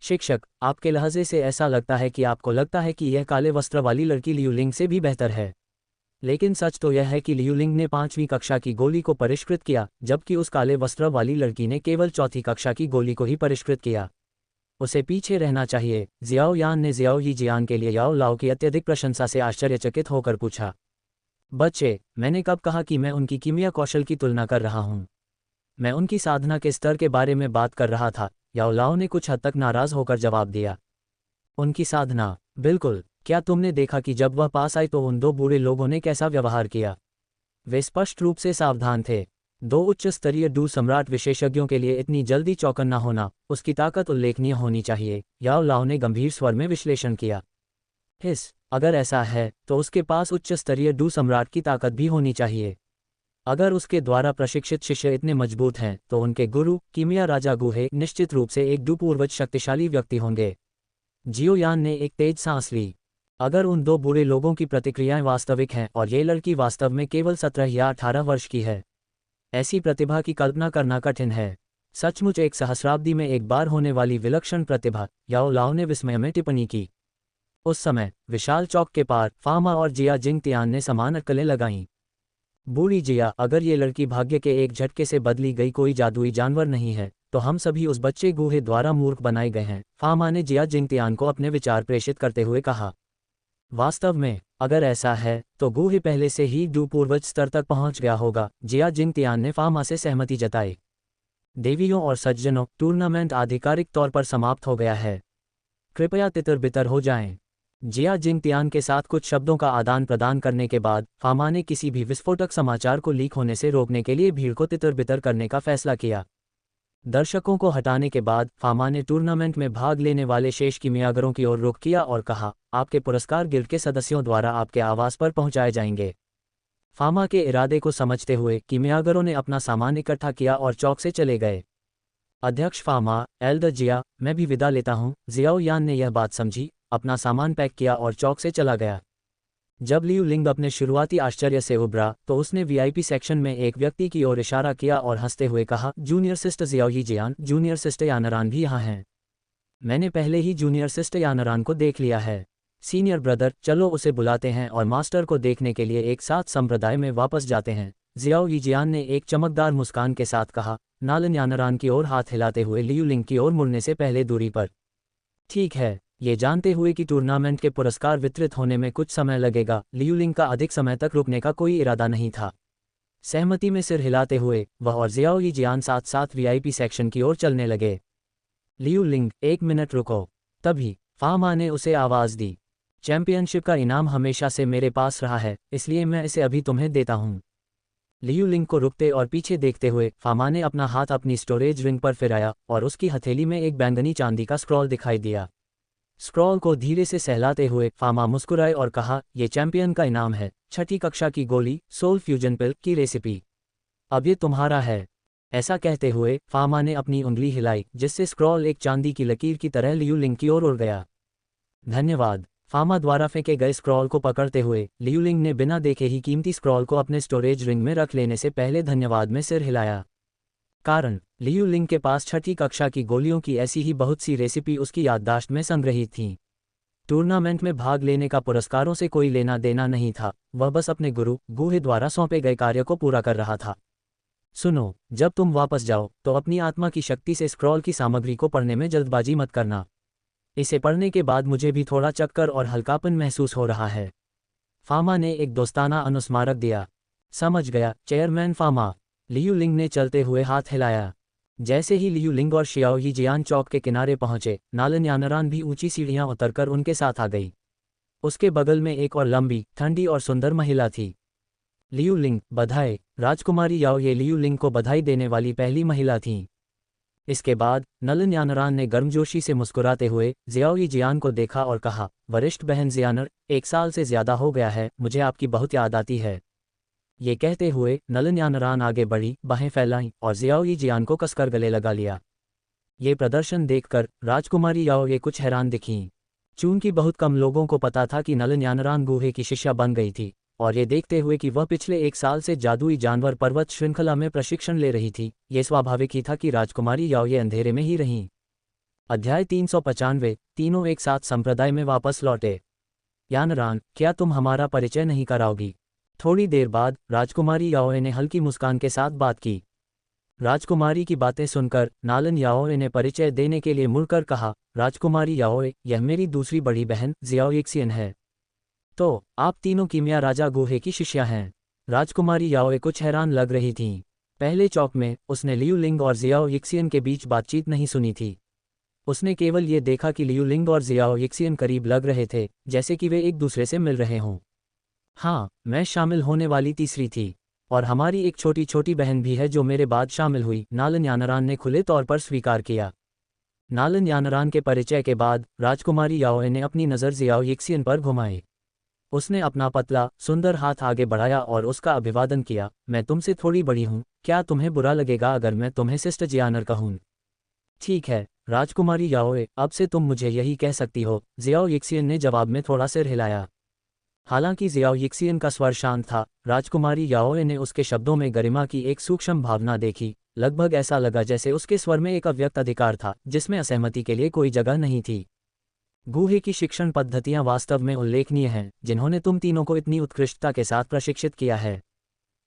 A: शिक्षक, आपके लहजे से ऐसा लगता है कि आपको लगता है कि यह काले वस्त्र वाली लड़की लियू लिंग से भी बेहतर है। लेकिन सच तो यह है कि लियू लिंग ने 5वीं कक्षा की गोली को परिष्कृत किया, जबकि उस काले वस्त्र वाली लड़की ने केवल 4वीं कक्षा की गोली को ही परिष्कृत किया। उसे पीछे रहना चाहिए। जियाओ यान ने जियाओ यी जियान के लिए याओ लाओ की अत्यधिक प्रशंसा से आश्चर्यचकित होकर पूछा। बच्चे, मैंने कब कहा कि मैं उनकी कीमिया कौशल की तुलना कर रहा हूँ? मैं उनकी साधना के स्तर के बारे में बात कर रहा था, याओ लाओ ने कुछ हद तक नाराज होकर जवाब दिया। उनकी साधना? बिल्कुल। क्या तुमने देखा कि जब वह पास आई तो उन दो बूढ़े लोगों ने कैसा व्यवहार किया? वे स्पष्ट रूप से सावधान थे। दो उच्च स्तरीय डू सम्राट विशेषज्ञों के लिए इतनी जल्दी चौकन्ना होना, उसकी ताकत उल्लेखनीय होनी चाहिए, याओ लाओ ने गंभीर स्वर में विश्लेषण किया। अगर ऐसा है तो उसके पास उच्च स्तरीय डू सम्राट की ताकत भी होनी चाहिए। अगर उसके द्वारा प्रशिक्षित शिष्य इतने मजबूत हैं तो उनके गुरु कीमिया राजा गुहे निश्चित रूप से एक डू पूर्वज शक्तिशाली व्यक्ति होंगे। जियो यान ने एक तेज सांस ली। अगर उन दो बूढ़े लोगों की प्रतिक्रियाएं वास्तविक हैं और ये लड़की वास्तव में केवल 17 या 18 वर्ष की है, ऐसी प्रतिभा की कल्पना करना कठिन है। सचमुच एक सहस्राब्दी में एक बार होने वाली विलक्षण प्रतिभा, याओ लाओ ने विस्मय में टिप्पणी की। उस समय विशाल चौक के पार फामा और जिया जिंग तियान ने समान अटकलें लगाईं। बूढ़ी जिया, अगर ये लड़की भाग्य के एक झटके से बदली गई कोई जादुई जानवर नहीं है तो हम सभी उस बच्चे गुहे द्वारा मूर्ख बनाए गए हैं, फामा ने जिया जिंग तियान को अपने विचार प्रेषित करते हुए कहा। वास्तव में अगर ऐसा है तो गुहे पहले से ही डू पूर्वज स्तर तक पहुंच गया होगा, जिया जिंग तियान ने फामा से सहमति जताई। देवियों और सज्जनों, टूर्नामेंट आधिकारिक तौर पर समाप्त हो गया है। कृपया तितर बितर हो जाएं। जिया जिंग तियान के साथ कुछ शब्दों का आदान प्रदान करने के बाद फामा ने किसी भी विस्फोटक समाचार को लीक होने से रोकने के लिए भीड़ को तितर बितर करने का फैसला किया। दर्शकों को हटाने के बाद फामा ने टूर्नामेंट में भाग लेने वाले शेष कीमियागरों की ओर रुख किया और कहा, आपके पुरस्कार गिल्ड के सदस्यों द्वारा आपके आवास पर पहुंचाए जाएंगे। फामा के इरादे को समझते हुए कीमियागरों ने अपना सामान इकट्ठा किया और चौक से चले गए। अध्यक्ष फामा, एल्डर जिया, मैं भी विदा लेता हूं। जियाओ यान ने यह बात समझी, अपना सामान पैक किया और चौक से चला गया। जब लियू लिंग अपने शुरुआती आश्चर्य से उभरा तो उसने वीआईपी सेक्शन में एक व्यक्ति की ओर इशारा किया और हंसते हुए कहा, जूनियर सिस्टर जियाओ यी जियान, जूनियर सिस्टर यानरान भी यहाँ हैं। मैंने पहले ही जूनियर सिस्टर यानरान को देख लिया है। सीनियर ब्रदर, चलो उसे बुलाते हैं और मास्टर को देखने के लिए एक साथ संप्रदाय में वापस जाते हैं, जियाओ यी जियान ने एक चमकदार मुस्कान के साथ कहा, नालन यानरान की ओर हाथ हिलाते हुए लियू लिंग की ओर मुड़ने से पहले दूरी पर। ठीक है, ये जानते हुए कि टूर्नामेंट के पुरस्कार वितरित होने में कुछ समय लगेगा, लियू लिंग का अधिक समय तक रुकने का कोई इरादा नहीं था। सहमति में सिर हिलाते हुए वह और जियाओ यी जियान साथ साथ वीआईपी सेक्शन की ओर चलने लगे। लियू लिंग, 1 मिनट रुको। तभी फामा ने उसे आवाज़ दी, चैंपियनशिप का इनाम हमेशा से मेरे पास रहा है, इसलिए मैं इसे अभी तुम्हें देता हूँ। लियू लिंग को रुकते और पीछे देखते हुए फामा ने अपना हाथ अपनी स्टोरेज रिंग पर फिराया और उसकी हथेली में एक बैंगनी चांदी का स्क्रॉल दिखाई दिया। स्क्रॉल को धीरे से सहलाते हुए फामा मुस्कुराए और कहा, ये चैंपियन का इनाम है, 6ठी कक्षा की गोली सोल फ्यूजन पिल की रेसिपी। अब ये तुम्हारा है। ऐसा कहते हुए फामा ने अपनी उंगली हिलाई जिससे स्क्रॉल एक चांदी की लकीर की तरह लियू लिंग की ओर उड़ गया। धन्यवाद। फामा द्वारा फेंके गए स्क्रॉल को पकड़ते हुए लियू लिंग ने बिना देखे ही कीमती स्क्रॉल को अपने स्टोरेज रिंग में रख लेने से पहले धन्यवाद में सिर हिलाया। कारण, लियू लिंग के पास 6ठी कक्षा की गोलियों की ऐसी ही बहुत सी रेसिपी उसकी याददाश्त में संग्रहित थीं। टूर्नामेंट में भाग लेने का पुरस्कारों से कोई लेना देना नहीं था, वह बस अपने गुरु गुहे द्वारा सौंपे गए कार्य को पूरा कर रहा था। सुनो, जब तुम वापस जाओ तो अपनी आत्मा की शक्ति से स्क्रॉल की सामग्री को पढ़ने में जल्दबाजी मत करना। इसे पढ़ने के बाद मुझे भी थोड़ा चक्कर और हल्कापन महसूस हो रहा है। फामा ने एक दोस्ताना अनुस्मारक दिया। समझ गया चेयरमैन फामा। लियू लिंग ने चलते हुए हाथ हिलाया। जैसे ही लियू लिंग और शियाओ यी जियान चौक के किनारे पहुंचे, नालन यानरान भी ऊंची सीढ़ियां उतरकर उनके साथ आ गई। उसके बगल में एक और लंबी, ठंडी और सुंदर महिला थी। लियू लिंग, बधाई। राजकुमारी याओ ये लियू लिंग को बधाई देने वाली पहली महिला थीं। इसके बाद नलन यानरान ने गर्मजोशी से मुस्कुराते हुए जियाओ यी जियान को देखा और कहा, वरिष्ठ बहन जियानर, 1 साल से ज्यादा हो गया है, मुझे आपकी बहुत याद आती है। ये कहते हुए नलन यानरान आगे बढ़ी, बाहें फैलाईं और जियाओ यी जियान को कसकर गले लगा लिया। ये प्रदर्शन देखकर राजकुमारी याओ ये कुछ हैरान दिखीं। चूंकि बहुत कम लोगों को पता था कि नलन यानरान गुहे की शिष्या बन गई थी, और ये देखते हुए कि वह पिछले 1 साल से जादुई जानवर पर्वत श्रृंखला में प्रशिक्षण ले रही थी, ये स्वाभाविक ही था कि राजकुमारी याओ ये अंधेरे में ही रहीं। अध्याय 395, तीनों एक साथ संप्रदाय में वापस लौटे। यानरान, क्या तुम हमारा परिचय नहीं कराओगी? थोड़ी देर बाद राजकुमारी याओए ने हल्की मुस्कान के साथ बात की। राजकुमारी की बातें सुनकर नालन याओए ने परिचय देने के लिए मुड़कर कहा, राजकुमारी याओए, यह मेरी दूसरी बड़ी बहन जियाओ यिक्सियन है। तो आप तीनों कीमिया राजा गुहे की शिष्या हैं। राजकुमारी याओए कुछ हैरान लग रही थीं। पहले चौक में उसने लियू लिंग और जियाओ यिक्सियन के बीच बातचीत नहीं सुनी थी। उसने केवल ये देखा कि लियू लिंग और जियाओ यिक्सियन करीब लग रहे थे, जैसे कि वे एक दूसरे से मिल रहे हों। हाँ, मैं शामिल होने वाली तीसरी थी, और हमारी एक छोटी छोटी बहन भी है जो मेरे बाद शामिल हुई, नालन यानरान ने खुले तौर पर स्वीकार किया। नालन यानरान के परिचय के बाद राजकुमारी याओए ने अपनी नज़र जियाओ यिक्सियन पर घुमाई। उसने अपना पतला, सुंदर हाथ आगे बढ़ाया और उसका अभिवादन किया। मैं तुमसे थोड़ी बड़ी हूँ, क्या तुम्हें बुरा लगेगा अगर मैं तुम्हें सिस्टर जियानर कहूँ? ठीक है, राजकुमारी याओए, अब से तुम मुझे यही कह सकती हो, जियाओ यिक्सियन ने जवाब में थोड़ा सिर हिलाया। हालांकि जियाओ यिक्सियन का स्वर शांत था, राजकुमारी याओए ने उसके शब्दों में गरिमा की एक सूक्ष्म भावना देखी। लगभग ऐसा लगा जैसे उसके स्वर में एक अव्यक्त अधिकार था, जिसमें असहमति के लिए कोई जगह नहीं थी। गुहे की शिक्षण पद्धतियां वास्तव में उल्लेखनीय हैं, जिन्होंने तुम तीनों को इतनी उत्कृष्टता के साथ प्रशिक्षित किया है।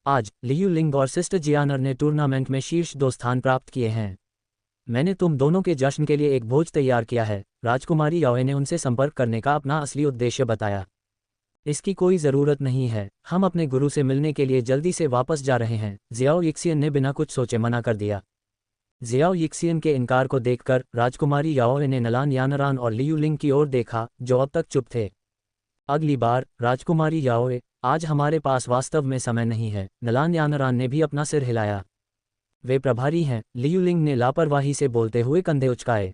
A: आज लियू लिंग और सिस्टर जियानर ने टूर्नामेंट में शीर्ष 2 स्थान प्राप्त किए हैं। मैंने तुम दोनों के जश्न के लिए एक भोज तैयार किया है। राजकुमारी याओए ने उनसे संपर्क करने का अपना असली उद्देश्य बताया। इसकी कोई ज़रूरत नहीं है, हम अपने गुरु से मिलने के लिए जल्दी से वापस जा रहे हैं, जियाओ यिक्सियन ने बिना कुछ सोचे मना कर दिया। जियाओ यिक्सियन के इनकार को देखकर राजकुमारी याओए ने नलान यानरान और लियू लिंग की ओर देखा, जो अब तक चुप थे। अगली बार, राजकुमारी याओए, आज हमारे पास वास्तव में समय नहीं है। नलान यानरान ने भी अपना सिर हिलाया। वे प्रभारी हैं, लियू लिंग ने लापरवाही से बोलते हुए कंधे उचकाए।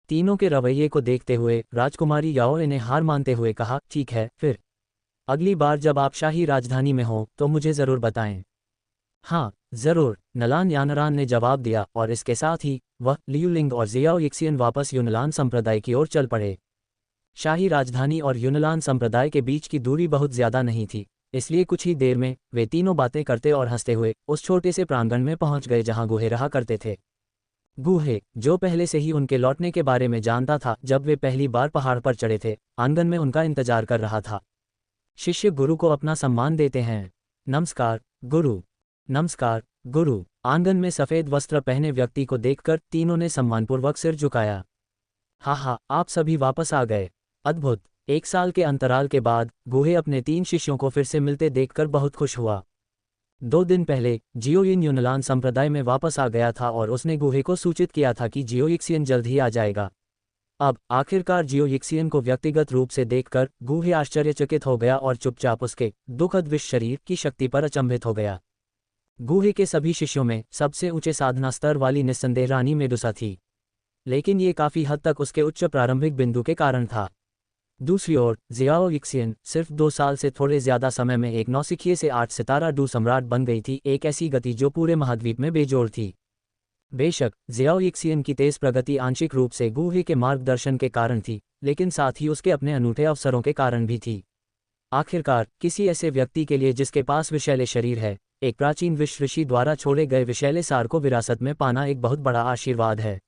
A: तीनों के रवैये को देखते हुए राजकुमारी याओए ने हार मानते हुए कहा, ठीक है, फिर अगली बार जब आप शाही राजधानी में हो तो मुझे ज़रूर बताएं। हाँ, ज़रूर, नलान यानरान ने जवाब दिया, और इसके साथ ही वह, लियू लिंग और जियाओ यिक्सियन वापस यूनलान संप्रदाय की ओर चल पड़े। शाही राजधानी और यूनलान संप्रदाय के बीच की दूरी बहुत ज़्यादा नहीं थी, इसलिए कुछ ही देर में वे तीनों बातें करते और हंसते हुए उस छोटे से प्रांगण में पहुंच गए जहां गुहे रहा करते थे। गुहे, जो पहले से ही उनके लौटने के बारे में जानता था जब वे पहली बार पहाड़ पर चढ़े थे, आंगन में उनका इंतजार कर रहा था। शिष्य गुरु को अपना सम्मान देते हैं। नमस्कार गुरु। नमस्कार गुरु। आंगन में सफ़ेद वस्त्र पहने व्यक्ति को देखकर तीनों ने सम्मानपूर्वक सिर झुकाया। हा, आप सभी वापस आ गए। अद्भुत। 1 साल के अंतराल के बाद गुहे अपने 3 शिष्यों को फिर से मिलते देखकर बहुत खुश हुआ। 2 दिन पहले जियोयिन यूनलान संप्रदाय में वापस आ गया था और उसने गुहे को सूचित किया था कि जियो यिक्सियन जल्द ही आ जाएगा। अब आखिरकार जियो यिक्सियन को व्यक्तिगत रूप से देखकर गुहे आश्चर्यचकित हो गया और चुपचाप उसके दुखद विष शरीर की शक्ति पर अचंभित हो गया। गुहे के सभी शिष्यों में सबसे ऊंचे साधना स्तर वाली निस्संदेह रानी मेडुसा थी, लेकिन ये काफ़ी हद तक उसके उच्च प्रारंभिक बिंदु के कारण था। दूसरी ओर जियाओ यिक्सियन सिर्फ 2 साल से थोड़े ज़्यादा समय में एक नौसिखिए से 8 सितारा डू सम्राट बन गई थी, एक ऐसी गति जो पूरे महाद्वीप में बेजोड़ थी। बेशक जियाओ यिक्सियन की तेज़ प्रगति आंशिक रूप से गुहे के मार्गदर्शन के कारण थी, लेकिन साथ ही उसके अपने अनूठे अवसरों के कारण भी थी। आखिरकार किसी ऐसे व्यक्ति के लिए जिसके पास विषैले शरीर है, एक प्राचीन विश्व ऋषि द्वारा छोड़े गए विषैले सार को विरासत में पाना एक बहुत बड़ा आशीर्वाद है।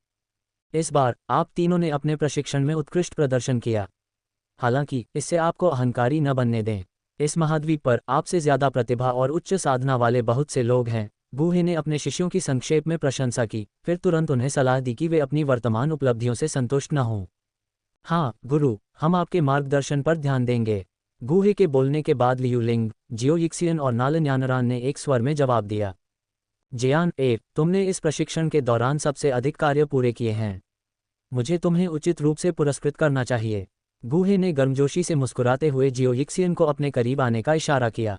A: इस बार आप तीनों ने अपने प्रशिक्षण में उत्कृष्ट प्रदर्शन किया। हालांकि इससे आपको अहंकारी न बनने दें। इस महाद्वीप पर आपसे ज़्यादा प्रतिभा और उच्च साधना वाले बहुत से लोग हैं। गुहे ने अपने शिष्यों की संक्षेप में प्रशंसा की, फिर तुरंत उन्हें सलाह दी कि वे अपनी वर्तमान उपलब्धियों से संतुष्ट न हों। हाँ गुरु, हम आपके मार्गदर्शन पर ध्यान देंगे। गुहे के बोलने के बाद लियू लिंग, जियो यिक्सियन और नालन यानरान ने एक स्वर में जवाब दिया। जियान तुमने इस प्रशिक्षण के दौरान सबसे अधिक कार्य पूरे किए हैं। मुझे तुम्हें उचित रूप से पुरस्कृत करना चाहिए। गुहे ने गर्मजोशी से मुस्कुराते हुए जियो यिक्सियन को अपने करीब आने का इशारा किया।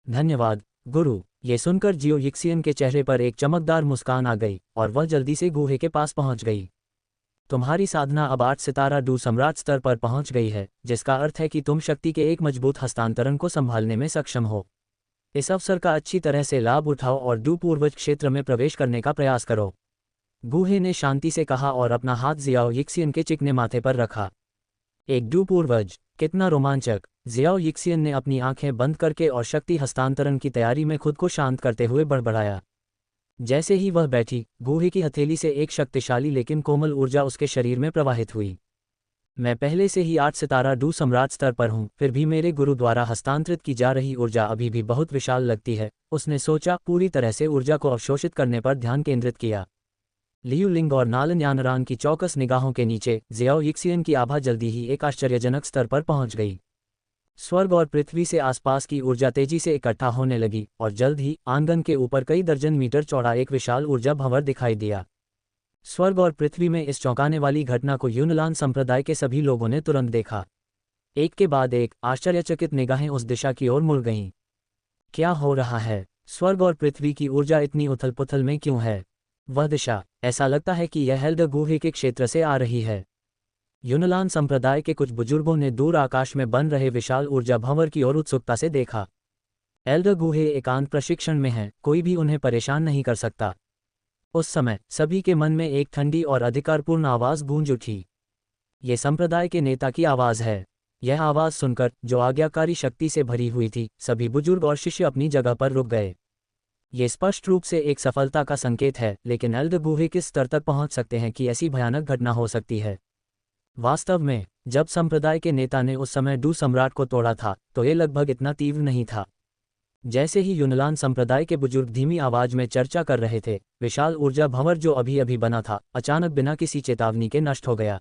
A: धन्यवाद गुरु। ये सुनकर जियो यिक्सियन के चेहरे पर एक चमकदार मुस्कान आ गई और वह जल्दी से गुहे के पास पहुंच गई। तुम्हारी साधना अब 8 सितारा डू सम्राट स्तर पर पहुंच गई है, जिसका अर्थ है कि तुम शक्ति के एक मजबूत हस्तांतरण को संभालने में सक्षम हो। इस अवसर का अच्छी तरह से लाभ उठाओ और डू पूर्वज क्षेत्र में प्रवेश करने का प्रयास करो। गुहे ने शांति से कहा और अपना हाथ जियाओ यिक्सियन के चिकने माथे पर रखा। एक डू पूर्वज, कितना रोमांचक। जियाओ यिक्सियन ने अपनी आंखें बंद करके और शक्ति हस्तांतरण की तैयारी में खुद को शांत करते हुए बड़बड़ाया। जैसे ही वह बैठी, गुहे की हथेली से एक शक्तिशाली लेकिन कोमल ऊर्जा उसके शरीर में प्रवाहित हुई। मैं पहले से ही 8 सितारा डू सम्राट स्तर पर हूँ, फिर भी मेरे गुरु द्वारा हस्तांतरित की जा रही ऊर्जा अभी भी बहुत विशाल लगती है, उसने सोचा। पूरी तरह से ऊर्जा को अवशोषित करने पर ध्यान केंद्रित किया। लियू लिंग और नालन यानरान की चौकस निगाहों के नीचे जियाओ यिक्सियन की आभा जल्दी ही एक आश्चर्यजनक स्तर पर पहुंच गई। स्वर्ग और पृथ्वी से आसपास की ऊर्जा तेजी से इकट्ठा होने लगी और जल्द ही आंगन के ऊपर कई दर्जन मीटर चौड़ा एक विशाल ऊर्जा भंवर दिखाई दिया। स्वर्ग और पृथ्वी में इस चौंकाने वाली घटना को यूनलान संप्रदाय के सभी लोगों ने तुरंत देखा। एक के बाद एक आश्चर्यचकित निगाहें उस दिशा की ओर मुड़ गईं। क्या हो रहा है? स्वर्ग और पृथ्वी की ऊर्जा इतनी उथल पुथल में क्यों है? वह दिशा, ऐसा लगता है कि यह हेल्डर गुहे के क्षेत्र से आ रही है। यूनलान संप्रदाय के कुछ बुजुर्गों ने दूर आकाश में बन रहे विशाल ऊर्जा भंवर की ओर उत्सुकता से देखा। एल्डर गुहे एकांत प्रशिक्षण में हैं, कोई भी उन्हें परेशान नहीं कर सकता। उस समय सभी के मन में एक ठंडी और अधिकारपूर्ण आवाज़ गूंज उठी। ये संप्रदाय के नेता की आवाज़ है। यह आवाज़ सुनकर, जो आज्ञाकारी शक्ति से भरी हुई थी, सभी बुजुर्ग और शिष्य अपनी जगह पर रुक गए। ये स्पष्ट रूप से एक सफलता का संकेत है, लेकिन एल्डर गुहे किस स्तर तक पहुंच सकते हैं कि ऐसी भयानक घटना हो सकती है? वास्तव में जब संप्रदाय के नेता ने उस समय डू सम्राट को तोड़ा था, तो ये लगभग इतना तीव्र नहीं था। जैसे ही यूनलान संप्रदाय के बुजुर्ग धीमी आवाज में चर्चा कर रहे थे, विशाल ऊर्जा भंवर जो अभी अभी बना था, अचानक बिना किसी चेतावनी के नष्ट हो गया।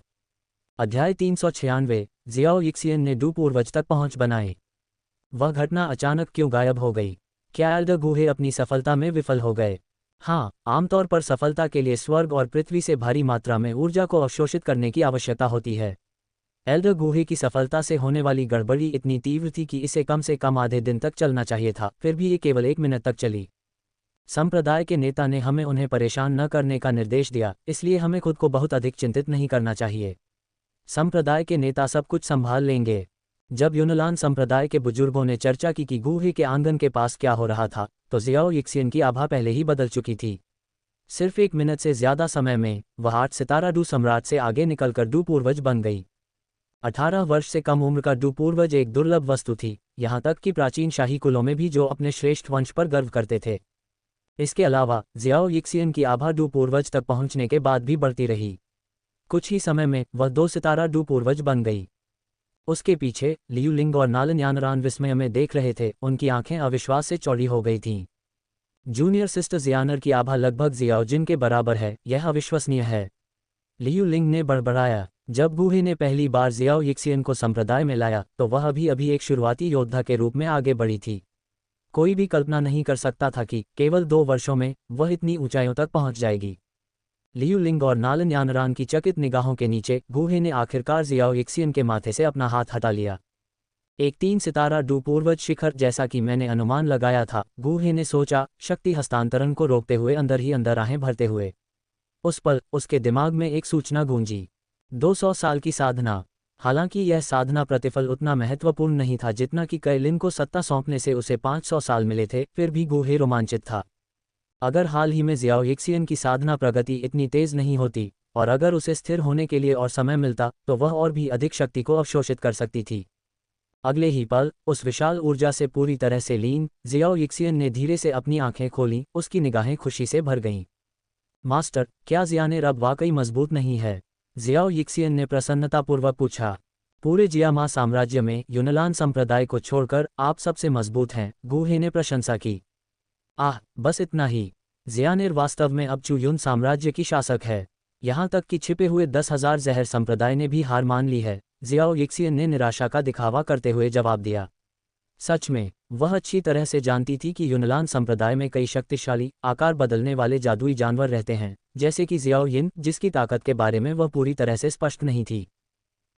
A: अध्याय 396। जियाओ यिक्सियन ने डू पूर्वज तक पहुंच बनाई। वह घटना अचानक क्यों गायब हो गई? क्या एल्डर गुहे अपनी सफलता में विफल हो गए? हाँ, आमतौर पर सफलता के लिए स्वर्ग और पृथ्वी से भारी मात्रा में ऊर्जा को अवशोषित करने की आवश्यकता होती है। एल्डर गुहे की सफलता से होने वाली गड़बड़ी इतनी तीव्र थी कि इसे कम से कम आधे दिन तक चलना चाहिए था, फिर भी ये केवल 1 मिनट तक चली। संप्रदाय के नेता ने हमें उन्हें परेशान न करने का निर्देश दिया, इसलिए हमें खुद को बहुत अधिक चिंतित नहीं करना चाहिए। संप्रदाय के नेता सब कुछ संभाल लेंगे। जब यूनलान संप्रदाय के बुजुर्गों ने चर्चा की कि गुहे के आंगन के पास क्या हो रहा था, तो जियाओ यिक्सियन की आभा पहले ही बदल चुकी थी। सिर्फ 1 मिनट से ज़्यादा समय में वह 8 सितारा डू सम्राट से आगे निकलकर डू पूर्वज बन गई। 18 वर्ष से कम उम्र का डू पूर्वज एक दुर्लभ वस्तु थी, यहाँ तक कि प्राचीन शाही कुलों में भी, जो अपने श्रेष्ठ वंश पर गर्व करते थे। इसके अलावा जियाओ यिक्सियन की आभा डू पूर्वज तक पहुँचने के बाद भी बढ़ती रही। कुछ ही समय में वह 2 सितारा डू पूर्वज बन गई। उसके पीछे लियू लिंग और नालन यानरान विस्मय में देख रहे थे, उनकी आंखें अविश्वास से चौड़ी हो गई थीं। जूनियर सिस्टर जियानर की आभा लगभग जियाओ जिन के बराबर है, यह अविश्वसनीय है। लियू लिंग ने बड़बड़ाया। जब गुहे ने पहली बार जियाओ यिक्सियन को संप्रदाय में लाया, तो वह अभी एक शुरुआती योद्धा के रूप में आगे बढ़ी थी। कोई भी कल्पना नहीं कर सकता था कि केवल 2 वर्षों में वह इतनी ऊंचाइयों तक पहुंच जाएगी। लियू लिंग और नालन यानरान की चकित निगाहों के नीचे गुहे ने आखिरकार जियाओ यिक्सियन के माथे से अपना हाथ हटा लिया। एक 3 सितारा डू पूर्वज शिखर, जैसा कि मैंने अनुमान लगाया था, गूहे ने सोचा, शक्ति हस्तांतरण को रोकते हुए अंदर ही अंदर आहें भरते हुए। उस पल उसके दिमाग में एक सूचना गूंजी। 200 साल की साधना। हालांकि यह साधना प्रतिफल उतना महत्वपूर्ण नहीं था जितना कि कैलिन को सत्ता सौंपने से उसे 500 साल मिले थे, फिर भी गूहे रोमांचित था। अगर हाल ही में जियाओ यिक्सियन की साधना प्रगति इतनी तेज नहीं होती, और अगर उसे स्थिर होने के लिए और समय मिलता, तो वह और भी अधिक शक्ति को अवशोषित कर सकती थी। अगले ही पल, उस विशाल ऊर्जा से पूरी तरह से लीन, जियाओ यिक्सियन ने धीरे से अपनी आंखें खोलीं, उसकी निगाहें खुशी से भर गईं। मास्टर, क्या जियानेर अब वाकई मजबूत नहीं है? जियाओ यिक्सियन ने प्रसन्नतापूर्वक पूछा। पूरे जियामा साम्राज्य में युनलान संप्रदाय को छोड़कर आप सबसे मजबूत हैं, गूहे ने प्रशंसा की। आह, बस इतना ही। जियानेर वास्तव में अब चुयुन साम्राज्य की शासक है। यहाँ तक कि छिपे हुए 10,000 जहर संप्रदाय ने भी हार मान ली है, जियाओ यिक्सियन ने निराशा का दिखावा करते हुए जवाब दिया। सच में, वह अच्छी तरह से जानती थी कि युनलान संप्रदाय में कई शक्तिशाली, आकार बदलने वाले जादुई जानवर रहते हैं, जैसे कि जियाओ यिन, जिसकी ताकत के बारे में वह पूरी तरह से स्पष्ट नहीं थी।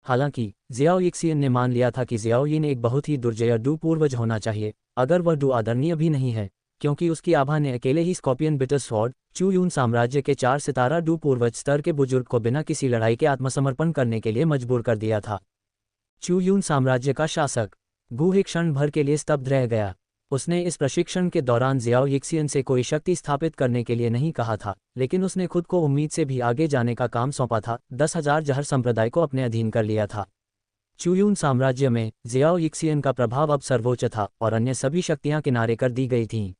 A: हालांकि जियाओ यिक्सियन ने मान लिया था कि जियाओ यिन एक बहुत ही दुर्जय डू पूर्वज होना चाहिए, अगर वह डू आदरणीय भी नहीं है, क्योंकि उसकी आभा ने अकेले ही स्कॉर्पियन बिटर स्वॉर्ड, चुयून साम्राज्य के 4 सितारा डू पूर्वज स्तर के बुजुर्ग को बिना किसी लड़ाई के आत्मसमर्पण करने के लिए मजबूर कर दिया था। चुयून साम्राज्य का शासक गूहे क्षण भर के लिए स्तब्ध रह गया। उसने इस प्रशिक्षण के दौरान जियाओ यिक्सियन से कोई शक्ति स्थापित करने के लिए नहीं कहा था, लेकिन उसने खुद को उम्मीद से भी आगे जाने का काम सौंपा था। 10,000 जहर संप्रदाय को अपने अधीन कर लिया था। चुयून साम्राज्य में जियाओ यिक्सियन का प्रभाव अब सर्वोच्च था और अन्य सभी शक्तियां किनारे कर दी गई थीं।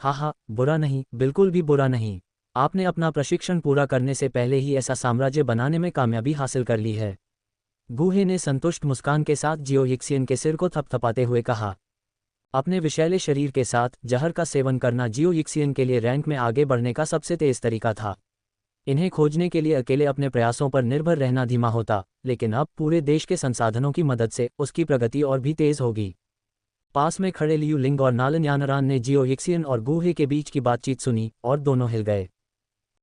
A: हाँ, बुरा नहीं, बिल्कुल भी बुरा नहीं। आपने अपना प्रशिक्षण पूरा करने से पहले ही ऐसा साम्राज्य बनाने में कामयाबी हासिल कर ली है। गूहे ने संतुष्ट मुस्कान के साथ जियाओ यिक्सियन के सिर को थपथपाते हुए कहा। अपने विषैले शरीर के साथ जहर का सेवन करना जियाओ यिक्सियन के लिए रैंक में आगे बढ़ने का सबसे तेज तरीका था। इन्हें खोजने के लिए अकेले अपने प्रयासों पर निर्भर रहना धीमा होता, लेकिन अब पूरे देश के संसाधनों की मदद से उसकी प्रगति और भी तेज होगी। पास में खड़े लियू लिंग और नालन यानरान ने जियाओ यिक्सियन और गूहे के बीच की बातचीत सुनी और दोनों हिल गए।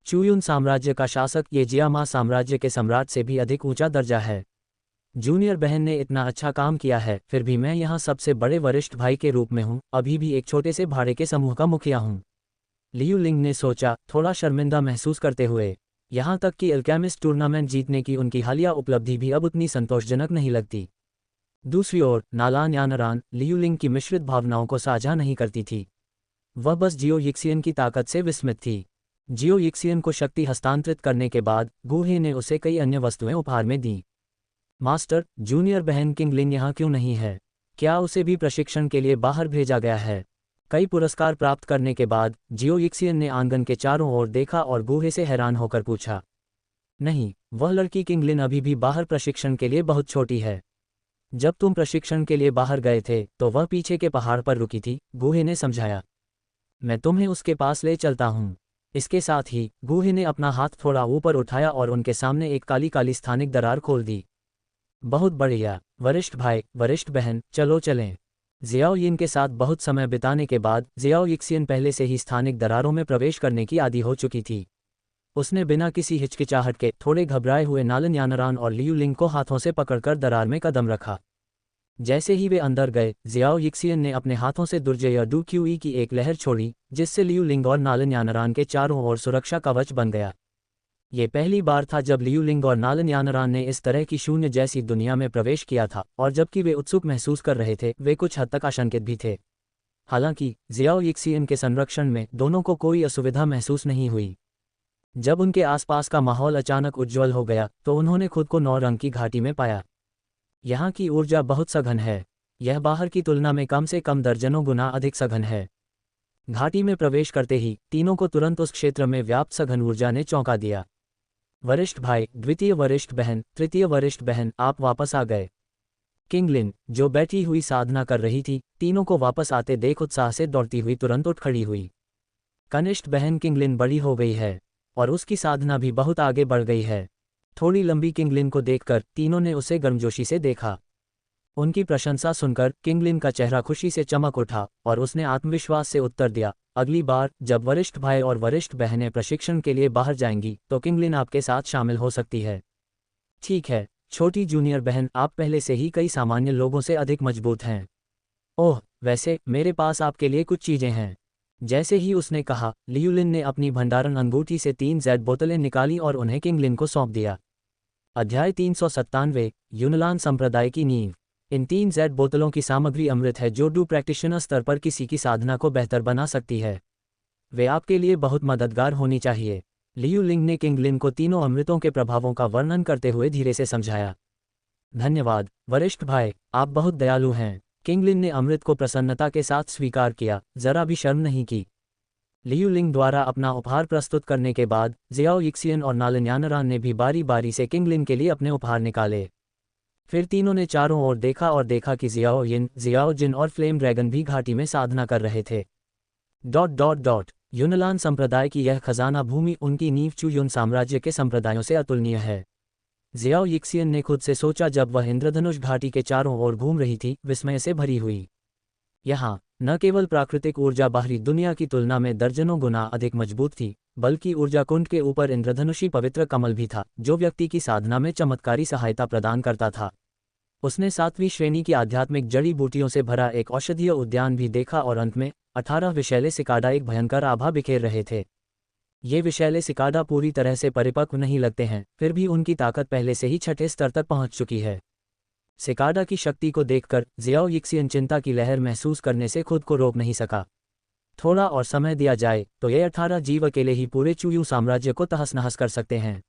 A: चुयुन साम्राज्य का शासक ये जियामा साम्राज्य के सम्राट से भी अधिक ऊंचा दर्जा है। जूनियर बहन ने इतना अच्छा काम किया है, फिर भी मैं यहाँ सबसे बड़े वरिष्ठ भाई के रूप में हूँ, अभी भी एक छोटे से भाड़े के समूह का मुखिया हूँ। लियू लिंग ने सोचा, थोड़ा शर्मिंदा महसूस करते हुए। यहाँ तक कि अल्केमिस्ट टूर्नामेंट जीतने की उनकी हालिया उपलब्धि भी अब उतनी संतोषजनक नहीं लगती। दूसरी ओर नालान यानरान लियू लिंग की मिश्रित भावनाओं को साझा नहीं करती थी। वह बस जियाओ यिक्सियन की ताकत से विस्मित थी। जियाओ यिक्सियन को शक्ति हस्तांतरित करने के बाद गूहे ने उसे कई अन्य वस्तुएं उपहार में दीं। मास्टर, जूनियर बहन किंगलिन यहाँ क्यों नहीं है? क्या उसे भी प्रशिक्षण के लिए बाहर भेजा गया है? कई पुरस्कार प्राप्त करने के बाद जियाओ यिक्सियन ने आंगन के चारों ओर देखा और गूहे से हैरान होकर पूछा। नहीं, वह लड़की किंगलिन अभी भी बाहर प्रशिक्षण के लिए बहुत छोटी है। जब तुम प्रशिक्षण के लिए बाहर गए थे तो वह पीछे के पहाड़ पर रुकी थी, गूहे ने समझाया। मैं तुम्हें उसके पास ले चलता हूँ। इसके साथ ही गूहे ने अपना हाथ थोड़ा ऊपर उठाया और उनके सामने एक काली काली स्थानिक दरार खोल दी। बहुत बढ़िया, वरिष्ठ भाई, वरिष्ठ बहन, चलो चलें। जियाओ यिन के साथ बहुत समय बिताने के बाद जियाओ यिक्सियन पहले से ही स्थानिक दरारों में प्रवेश करने की आदी हो चुकी थी। उसने बिना किसी हिचकिचाहट के थोड़े घबराए हुए नालन यानरान और लियू लिंग को हाथों से पकड़कर दरार में कदम रखा। जैसे ही वे अंदर गए, जियाओ यिक्सियन ने अपने हाथों से दुर्जय डू क्यूई की एक लहर छोड़ी, जिससे लियू लिंग और नालन यानरान के चारों ओर सुरक्षा कवच बन गया। ये पहली बार था जब लियू लिंग और नालन यानरान ने इस तरह की शून्य जैसी दुनिया में प्रवेश किया था, और जबकि वे उत्सुक महसूस कर रहे थे, वे कुछ हद तक आशंकित भी थे। हालांकि जियाओ यिक्सियन के संरक्षण में दोनों को कोई असुविधा महसूस नहीं हुई। जब उनके आसपास का माहौल अचानक उज्ज्वल हो गया तो उन्होंने खुद को 9 रंग की घाटी में पाया। यहाँ की ऊर्जा बहुत सघन है। यह बाहर की तुलना में कम से कम दर्जनों गुना अधिक सघन है। घाटी में प्रवेश करते ही तीनों को तुरंत उस क्षेत्र में व्याप्त सघन ऊर्जा ने चौंका दिया। वरिष्ठ भाई, द्वितीय वरिष्ठ बहन, तृतीय वरिष्ठ बहन, आप वापस आ गए। किंगलिन, जो बैठी हुई साधना कर रही थी, तीनों को वापस आते देख उत्साह से दौड़ती हुई तुरंत उठ खड़ी हुई। कनिष्ठ बहन किंगलिन बड़ी हो गई है और उसकी साधना भी बहुत आगे बढ़ गई है। थोड़ी लंबी किंगलिन को देखकर तीनों ने उसे गर्मजोशी से देखा। उनकी प्रशंसा सुनकर किंगलिन का चेहरा खुशी से चमक उठा और उसने आत्मविश्वास से उत्तर दिया, अगली बार जब वरिष्ठ भाई और वरिष्ठ बहनें प्रशिक्षण के लिए बाहर जाएंगी तो किंगलिन आपके साथ शामिल हो सकती है। ठीक है, छोटी जूनियर बहन, आप पहले से ही कई सामान्य लोगों से अधिक मजबूत हैं। ओह, वैसे मेरे पास आपके लिए कुछ चीजें हैं। जैसे ही उसने कहा, लियूलिन ने अपनी भंडारण अंगूठी से 3 जेड बोतलें निकाली और उन्हें किंगलिन को सौंप दिया। अध्याय 397, यूनलान संप्रदाय की नींव। इन 3 जेड बोतलों की सामग्री अमृत है जो डू प्रैक्टिशनर स्तर पर किसी की साधना को बेहतर बना सकती है। वे आपके लिए बहुत मददगार होनी चाहिए। लियूलिंग ने किंगलिन को तीनों अमृतों के प्रभावों का वर्णन करते हुए धीरे से समझाया। धन्यवाद वरिष्ठ भाई, आप बहुत दयालु हैं। किंगलिन ने अमृत को प्रसन्नता के साथ स्वीकार किया, जरा भी शर्म नहीं की। लियूलिंग द्वारा अपना उपहार प्रस्तुत करने के बाद जियाओ यिक्सियन और नालिन यानरान ने भी बारी बारी से किंगलिन के लिए अपने उपहार निकाले। फिर तीनों ने चारों ओर देखा और देखा कि जियाओ यिन, जियाओ जिन और फ्लेम ड्रैगन भी घाटी में साधना कर रहे थे। यूनलान संप्रदाय की यह खजाना भूमि उनकी नींव चुयुन साम्राज्य के संप्रदायों से अतुलनीय है। जियाओ यिक्सियन ने खुद से सोचा जब वह इंद्रधनुष घाटी के चारों ओर घूम रही थी, विस्मय से भरी हुई। यहाँ न केवल प्राकृतिक ऊर्जा बाहरी दुनिया की तुलना में दर्जनों गुना अधिक मजबूत थी, बल्कि ऊर्जा कुंड के ऊपर इंद्रधनुषी पवित्र कमल भी था, जो व्यक्ति की साधना में चमत्कारी सहायता प्रदान करता था। उसने 7वीं श्रेणी की आध्यात्मिक जड़ी बूटियों से भरा एक औषधीय उद्यान भी देखा और अंत में 18 विषैले सिकाडा एक भयंकर आभा बिखेर रहे थे। ये विषैले सिकाडा पूरी तरह से परिपक्व नहीं लगते हैं, फिर भी उनकी ताकत पहले से ही 6ठे स्तर तक पहुंच चुकी है। सिकाडा की शक्ति को देखकर जियाओ यिक्सियन चिंता की लहर महसूस करने से खुद को रोक नहीं सका। थोड़ा और समय दिया जाए तो ये 18 जीव अकेले ही पूरे चुयू साम्राज्य को तहस नहस कर सकते हैं।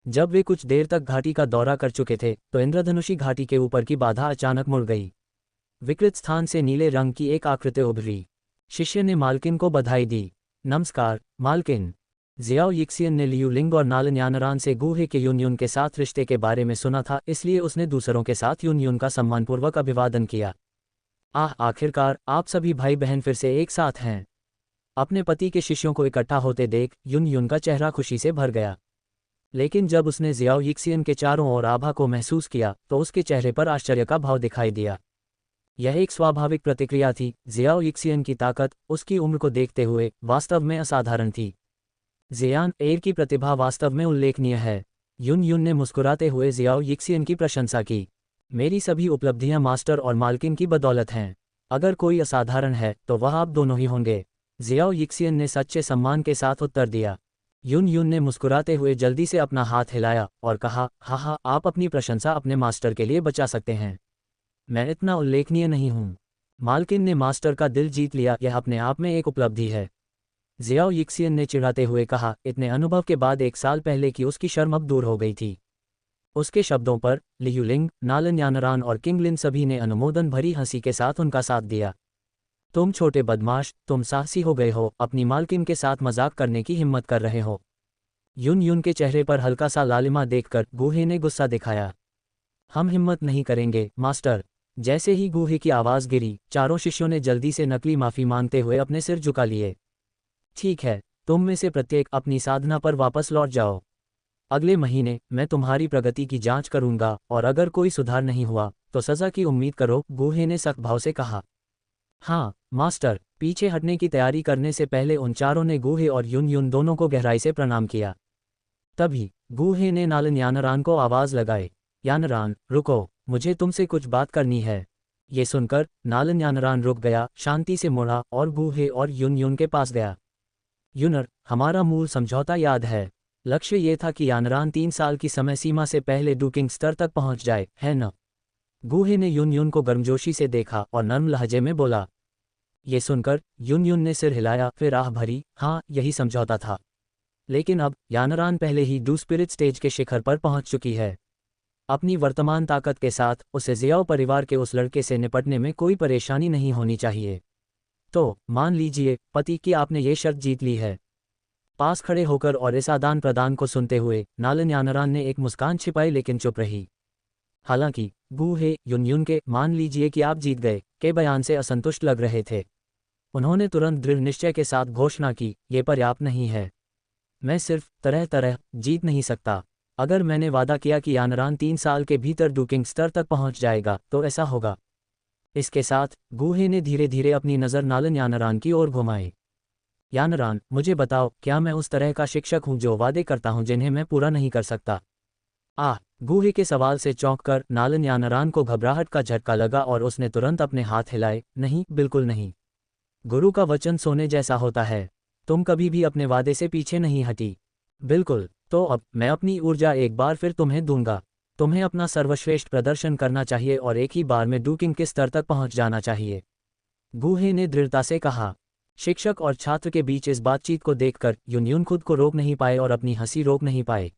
A: जब वे कुछ देर तक घाटी का दौरा कर चुके थे तो इंद्रधनुषी घाटी के ऊपर की बाधा अचानक मुड़ गई। विकृत स्थान से नीले रंग की एक आकृति उभरी। शिष्य ने मालकिन को बधाई दी। नमस्कार मालकिन। जियाओ यिक्सियन ने लियूलिंग और नालिन यानरान से गूहे के यूनयून के साथ रिश्ते के बारे में सुना था, इसलिए उसने दूसरों के साथ यूनयून का सम्मानपूर्वक अभिवादन किया। आखिरकार आप सभी भाई बहन फिर से एक साथ हैं। अपने पति के शिष्यों को इकट्ठा होते देख यूनयून का चेहरा खुशी से भर गया। लेकिन जब उसने जियाओ यिक्सियन के चारों ओर आभा को महसूस किया तो उसके चेहरे पर आश्चर्य का भाव दिखाई दिया। यह एक स्वाभाविक प्रतिक्रिया थी। जियाओ यिक्सियन की ताकत उसकी उम्र को देखते हुए वास्तव में असाधारण थी। जियान एर की प्रतिभा वास्तव में उल्लेखनीय है। यून ने मुस्कुराते हुए जियाओ यिक्सियन की प्रशंसा की। मेरी सभी उपलब्धियां मास्टर और मालकिन की बदौलत हैं। अगर कोई असाधारण है तो वह आप दोनों ही होंगे। जियाओ यिक्सियन ने सच्चे सम्मान के साथ उत्तर दिया। यून ने मुस्कुराते हुए जल्दी से अपना हाथ हिलाया और कहा, हाँ, आप अपनी प्रशंसा अपने मास्टर के लिए बचा सकते हैं। मैं इतना उल्लेखनीय नहीं हूँ। मालकिन ने मास्टर का दिल जीत लिया, यह अपने आप में एक उपलब्धि है। जियाओ यिक्सियन ने चिढ़ाते हुए कहा। इतने अनुभव के बाद 1 साल पहले की उसकी शर्म अब दूर हो गई थी। उसके शब्दों पर लियूलिंग, नालिन यानरान और किंगलिन सभी ने अनुमोदन भरी हंसी के साथ उनका साथ दिया। तुम छोटे बदमाश, तुम साहसी हो गए हो, अपनी मालकिन के साथ मजाक करने की हिम्मत कर रहे हो। यून के चेहरे पर हल्का सा लालिमा देखकर गूहे ने गुस्सा दिखाया। हम हिम्मत नहीं करेंगे मास्टर। जैसे ही गूहे की आवाज़ गिरी, चारों शिष्यों ने जल्दी से नकली माफ़ी मांगते हुए अपने सिर झुका लिए। ठीक है, तुम में से प्रत्येक अपनी साधना पर वापस लौट जाओ। अगले महीने मैं तुम्हारी प्रगति की जांच करूंगा और अगर कोई सुधार नहीं हुआ तो सज़ा की उम्मीद करो, गूहे ने सख्त भाव से कहा। हाँ मास्टर। पीछे हटने की तैयारी करने से पहले उन चारों ने गूहे और यून दोनों को गहराई से प्रणाम किया। तभी गूहे ने नालिन यानरान को आवाज़ लगाई। यानरान रुको, मुझे तुमसे कुछ बात करनी है। ये सुनकर नालिन यानरान रुक गया, शांति से मुड़ा और गूहे और यून के पास गया। यूनर, हमारा मूल समझौता याद है। लक्ष्य ये था कि यानरान 3 साल की समय सीमा से पहले डूकिंग स्तर तक पहुंच जाए, है न? गूहे ने यून को गर्मजोशी से देखा और नर्म लहजे में बोला। ये सुनकर यून ने सिर हिलाया, फिर आह भरी, हाँ यही समझौता था। लेकिन अब यानरान पहले ही डू स्पिरिट स्टेज के शिखर पर पहुंच चुकी है। अपनी वर्तमान ताकत के साथ उसे जियाओ परिवार के उस लड़के से निपटने में कोई परेशानी नहीं होनी चाहिए। तो मान लीजिए पति कि आपने ये शर्त जीत ली है। पास खड़े होकर और इस आदान प्रदान को सुनते हुए नालिन यानरान ने एक मुस्कान छिपाई लेकिन चुप रही। हालांकि गूहे यून के मान लीजिए कि आप जीत गए के बयान से असंतुष्ट लग रहे थे। उन्होंने तुरंत दृढ़ निश्चय के साथ घोषणा की, ये पर्याप्त नहीं है। मैं सिर्फ तरह जीत नहीं सकता। अगर मैंने वादा किया कि यानरान 3 साल के भीतर डूकिंग स्तर तक पहुंच जाएगा तो ऐसा होगा। इसके साथ गूहे ने धीरे धीरे अपनी नज़र नालिन यानरान की ओर घुमाई। यानरान, मुझे बताओ, क्या मैं उस तरह का शिक्षक हूं जो वादे करता हूं जिन्हें मैं पूरा नहीं कर सकता? गूहे के सवाल से चौंककर नालन यानरान को घबराहट का झटका लगा और उसने तुरंत अपने हाथ हिलाए। नहीं, बिल्कुल नहीं। गुरु का वचन सोने जैसा होता है। तुम कभी भी अपने वादे से पीछे नहीं हटी। बिल्कुल, तो अब मैं अपनी ऊर्जा एक बार फिर तुम्हें दूंगा। तुम्हें अपना सर्वश्रेष्ठ प्रदर्शन करना चाहिए और एक ही बार में डुकिंग के स्तर तक पहुंच जाना चाहिए, गूहे ने दृढ़ता से कहा। शिक्षक और छात्र के बीच इस बातचीत को देखकर यून खुद को रोक नहीं पाए और अपनी हंसी रोक नहीं पाए।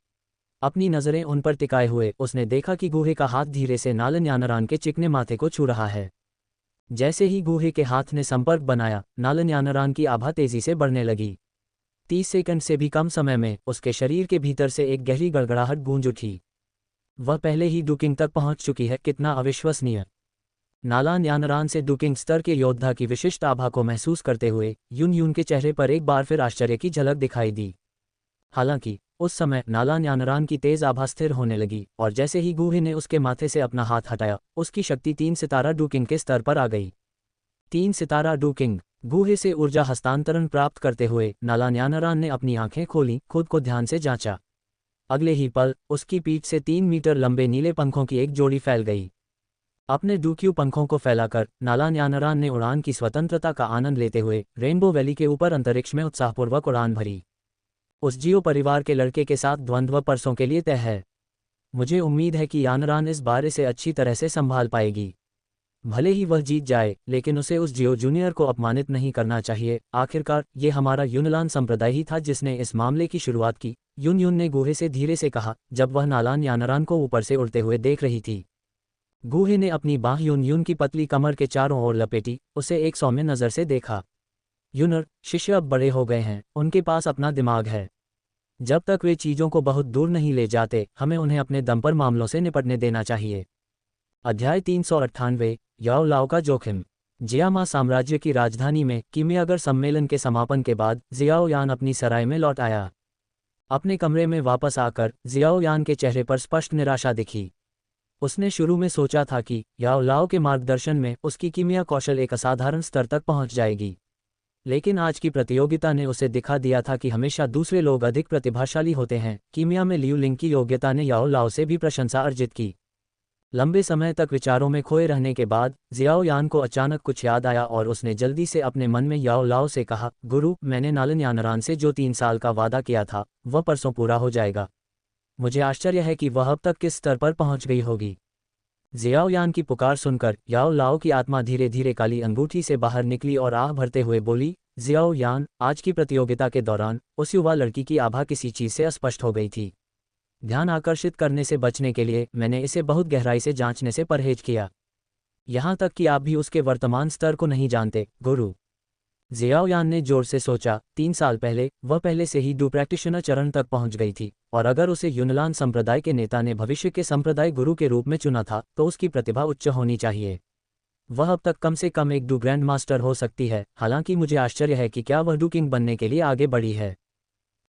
A: अपनी नज़रें उन पर टिकाए हुए उसने देखा कि गूहे का हाथ धीरे से नालन यानरान के चिकने माथे को छू रहा है। जैसे ही गूहे के हाथ ने संपर्क बनाया, नालन यानरान की आभा तेजी से बढ़ने लगी। 30 सेकंड से भी कम समय में उसके शरीर के भीतर से एक गहरी गड़गड़ाहट गूंज उठी। वह पहले ही डुकिंग तक पहुंच चुकी है। कितना अविश्वसनीय। नालन यानरान से डुकिंग स्तर के योद्धा की विशिष्ट आभा को महसूस करते हुए यून के चेहरे पर एक बार फिर आश्चर्य की झलक दिखाई दी। हालांकि उस समय नालन यानरान की तेज आभा स्थिर होने लगी और जैसे ही गूहे ने उसके माथे से अपना हाथ हटाया, उसकी शक्ति 3 सितारा डुकिंग के स्तर पर आ गई। 3 सितारा डुकिंग। गूहे से ऊर्जा हस्तांतरण प्राप्त करते हुए नालन यानरान ने अपनी आंखें खोलीं, खुद को ध्यान से जांचा। अगले ही पल उसकी पीठ से 3 मीटर लंबे नीले पंखों की एक जोड़ी फैल गई। अपने डुक्यू पंखों को फैलाकर नालन यानरान ने उड़ान की स्वतंत्रता का आनंद लेते हुए रेनबो वैली के ऊपर अंतरिक्ष में उत्साहपूर्वक उड़ान भरी। उस जियो परिवार के लड़के के साथ द्वंद्व परसों के लिए तय है। मुझे उम्मीद है कि यानरान इस बार इसे अच्छी तरह से संभाल पाएगी। भले ही वह जीत जाए, लेकिन उसे उस जियो जूनियर को अपमानित नहीं करना चाहिए। आखिरकार ये हमारा यूनलान संप्रदाय ही था जिसने इस मामले की शुरुआत की, यून ने गूहे से धीरे से कहा जब वह नालन यानरान को ऊपर से उड़ते हुए देख रही थी। गूहे ने अपनी बाह यून की पतली कमर के चारों ओर लपेटी, उसे एक सौम्य नज़र से देखा। यूनर, शिष्य अब बड़े हो गए हैं, उनके पास अपना दिमाग है। जब तक वे चीज़ों को बहुत दूर नहीं ले जाते, हमें उन्हें अपने दम पर मामलों से निपटने देना चाहिए। अध्याय 398 याओ लाओ का जोखिम। जियामा साम्राज्य की राजधानी में कीमियागर सम्मेलन के समापन के बाद जियाओ यान अपनी सराय में लौट आया। अपने कमरे में वापस आकर जियाओ यान के चेहरे पर स्पष्ट निराशा दिखी। उसने शुरू में सोचा था कि याओ लाओ के मार्गदर्शन में उसकी कीमिया कौशल एक असाधारण स्तर तक पहुंच जाएगी, लेकिन आज की प्रतियोगिता ने उसे दिखा दिया था कि हमेशा दूसरे लोग अधिक प्रतिभाशाली होते हैं। कीमिया में लियू लिंग की योग्यता ने याओ लाओ से भी प्रशंसा अर्जित की। लंबे समय तक विचारों में खोए रहने के बाद जियाओ यान को अचानक कुछ याद आया और उसने जल्दी से अपने मन में याओ लाओ से कहा, गुरु, मैंने नालन यानरान से जो 3 साल का वादा किया था वह परसों पूरा हो जाएगा। मुझे आश्चर्य है कि वह अब तक किस स्तर पर पहुंच गई होगी। जियाओ यान की पुकार सुनकर याओ लाओ की आत्मा धीरे धीरे काली अंगूठी से बाहर निकली और आह भरते हुए बोली, जियाओ यान, आज की प्रतियोगिता के दौरान उस युवा लड़की की आभा किसी चीज़ से अस्पष्ट हो गई थी। ध्यान आकर्षित करने से बचने के लिए मैंने इसे बहुत गहराई से जांचने से परहेज किया। यहाँ तक कि आप भी उसके वर्तमान स्तर को नहीं जानते, गुरु। जियाओ यान ने जोर से सोचा। 3 साल पहले वह पहले से ही डू प्रैक्टिशनर चरण तक पहुंच गई थी, और अगर उसे यूनलान संप्रदाय के नेता ने भविष्य के संप्रदाय गुरु के रूप में चुना था तो उसकी प्रतिभा उच्च होनी चाहिए। वह अब तक कम से कम एक डू ग्रैंड मास्टर हो सकती है। हालांकि मुझे आश्चर्य है कि क्या वह डू किंग बनने के लिए आगे बढ़ी है।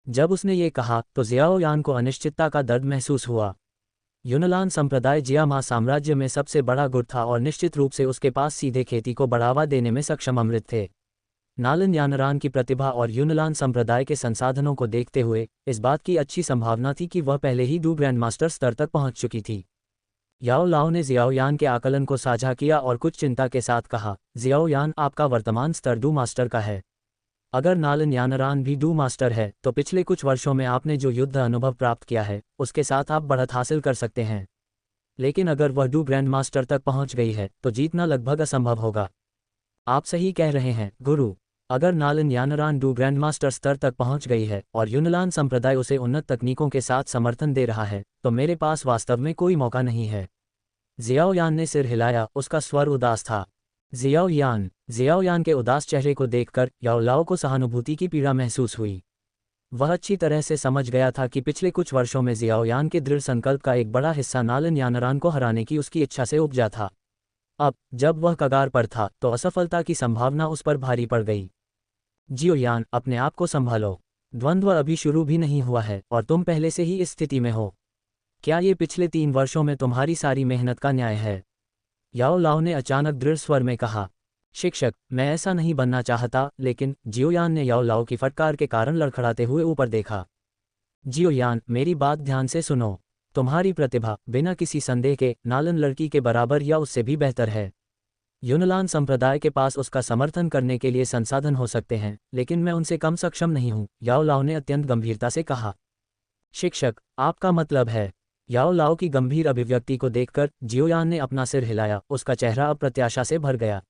A: जब उसने ये कहा तो जियाओ यान को अनिश्चितता का दर्द महसूस हुआ। यूनलान संप्रदाय जियामा साम्राज्य में सबसे बड़ा गुट था और निश्चित रूप से उसके पास सीधे खेती को बढ़ावा देने में सक्षम अमृत थे। नालन यानरान की प्रतिभा और यूनलान संप्रदाय के संसाधनों को देखते हुए इस बात की अच्छी संभावना थी कि वह पहले ही डू ग्रैंड मास्टर स्तर तक पहुंच चुकी थी। याओ लाओ ने जियाओ यान के आकलन को साझा किया और कुछ चिंता के साथ कहा, जियाओ यान, आपका वर्तमान स्तर डू मास्टर का है। अगर नालन यानरान भी डू मास्टर है तो पिछले कुछ वर्षों में आपने जो युद्ध अनुभव प्राप्त किया है उसके साथ आप बढ़त हासिल कर सकते हैं। लेकिन अगर वह डू ग्रैंड मास्टर तक पहुंच गई है तो जीतना लगभग असंभव होगा। आप सही कह रहे हैं, गुरु। अगर नालन यानरान डू ग्रैंड मास्टर स्तर तक पहुंच गई है और यूनलान संप्रदाय उसे उन्नत तकनीकों के साथ समर्थन दे रहा है तो मेरे पास वास्तव में कोई मौका नहीं है। जियाओ यान ने सिर हिलाया, उसका स्वर उदास था। जियाओ यान के उदास चेहरे को देखकर याओ लाओ को सहानुभूति की पीड़ा महसूस हुई। वह अच्छी तरह से समझ गया था कि पिछले कुछ वर्षों में जियाओ यान के दृढ़ संकल्प का एक बड़ा हिस्सा नालन यानरान को हराने की उसकी इच्छा से उपजा था। अब जब वह कगार पर था तो असफलता की संभावना उस पर भारी पड़ गई। जियो यान, अपने आप को संभालो। द्वंद्व अभी शुरू भी नहीं हुआ है और तुम पहले से ही इस स्थिति में हो। क्या ये पिछले 3 वर्षों में तुम्हारी सारी मेहनत का न्याय है? याओ लाओ ने अचानक दृढ़ स्वर में कहा। शिक्षक, मैं ऐसा नहीं बनना चाहता, लेकिन जियो यान ने याओ लाओ की फटकार के कारण लड़खड़ाते हुए ऊपर देखा। जियो यान, मेरी बात ध्यान से सुनो। तुम्हारी प्रतिभा बिना किसी संदेह के नालन लड़की के बराबर या उससे भी बेहतर है। यूनान संप्रदाय के पास उसका समर्थन करने के लिए संसाधन हो सकते हैं, लेकिन मैं उनसे कम सक्षम नहीं हूँ, याओ लाओ ने अत्यंत गंभीरता से कहा। शिक्षक, आपका मतलब है? याओ लाओ की गंभीर अभिव्यक्ति को देखकर जियोयान ने अपना सिर हिलाया, उसका चेहरा अब प्रत्याशा से भर गया।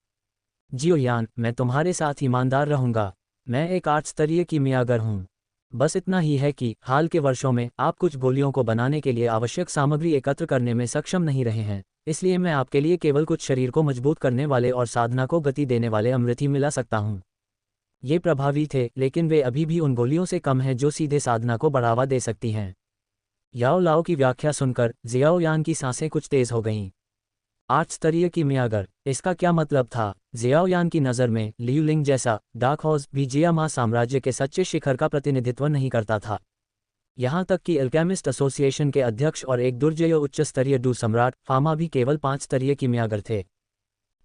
A: जियोयान, मैं तुम्हारे साथ ईमानदार रहूंगा। मैं एक 8 स्तरीय कीमियागर हूँ। बस इतना ही है कि हाल के वर्षों में आप कुछ गोलियों को बनाने के लिए आवश्यक सामग्री एकत्र करने में सक्षम नहीं रहे हैं, इसलिए मैं आपके लिए केवल कुछ शरीर को मजबूत करने वाले और साधना को गति देने वाले अमृत ही मिला सकता हूँ। ये प्रभावी थे, लेकिन वे अभी भी उन गोलियों से कम हैं जो सीधे साधना को बढ़ावा दे सकती हैं। याओ लाओ की व्याख्या सुनकर जियाओयान की सांसें कुछ तेज हो गईं। 8 स्तरीय कीमियागर, इसका क्या मतलब था? जियाओयान की नज़र में लियू लिंग जैसा डार्क हॉर्स भी जियामा साम्राज्य के सच्चे शिखर का प्रतिनिधित्व नहीं करता था। यहाँ तक कि अल्केमिस्ट एसोसिएशन के अध्यक्ष और एक दुर्जय उच्च स्तरीय डू सम्राट फामा भी केवल 5 स्तरीय कीमियागर थे।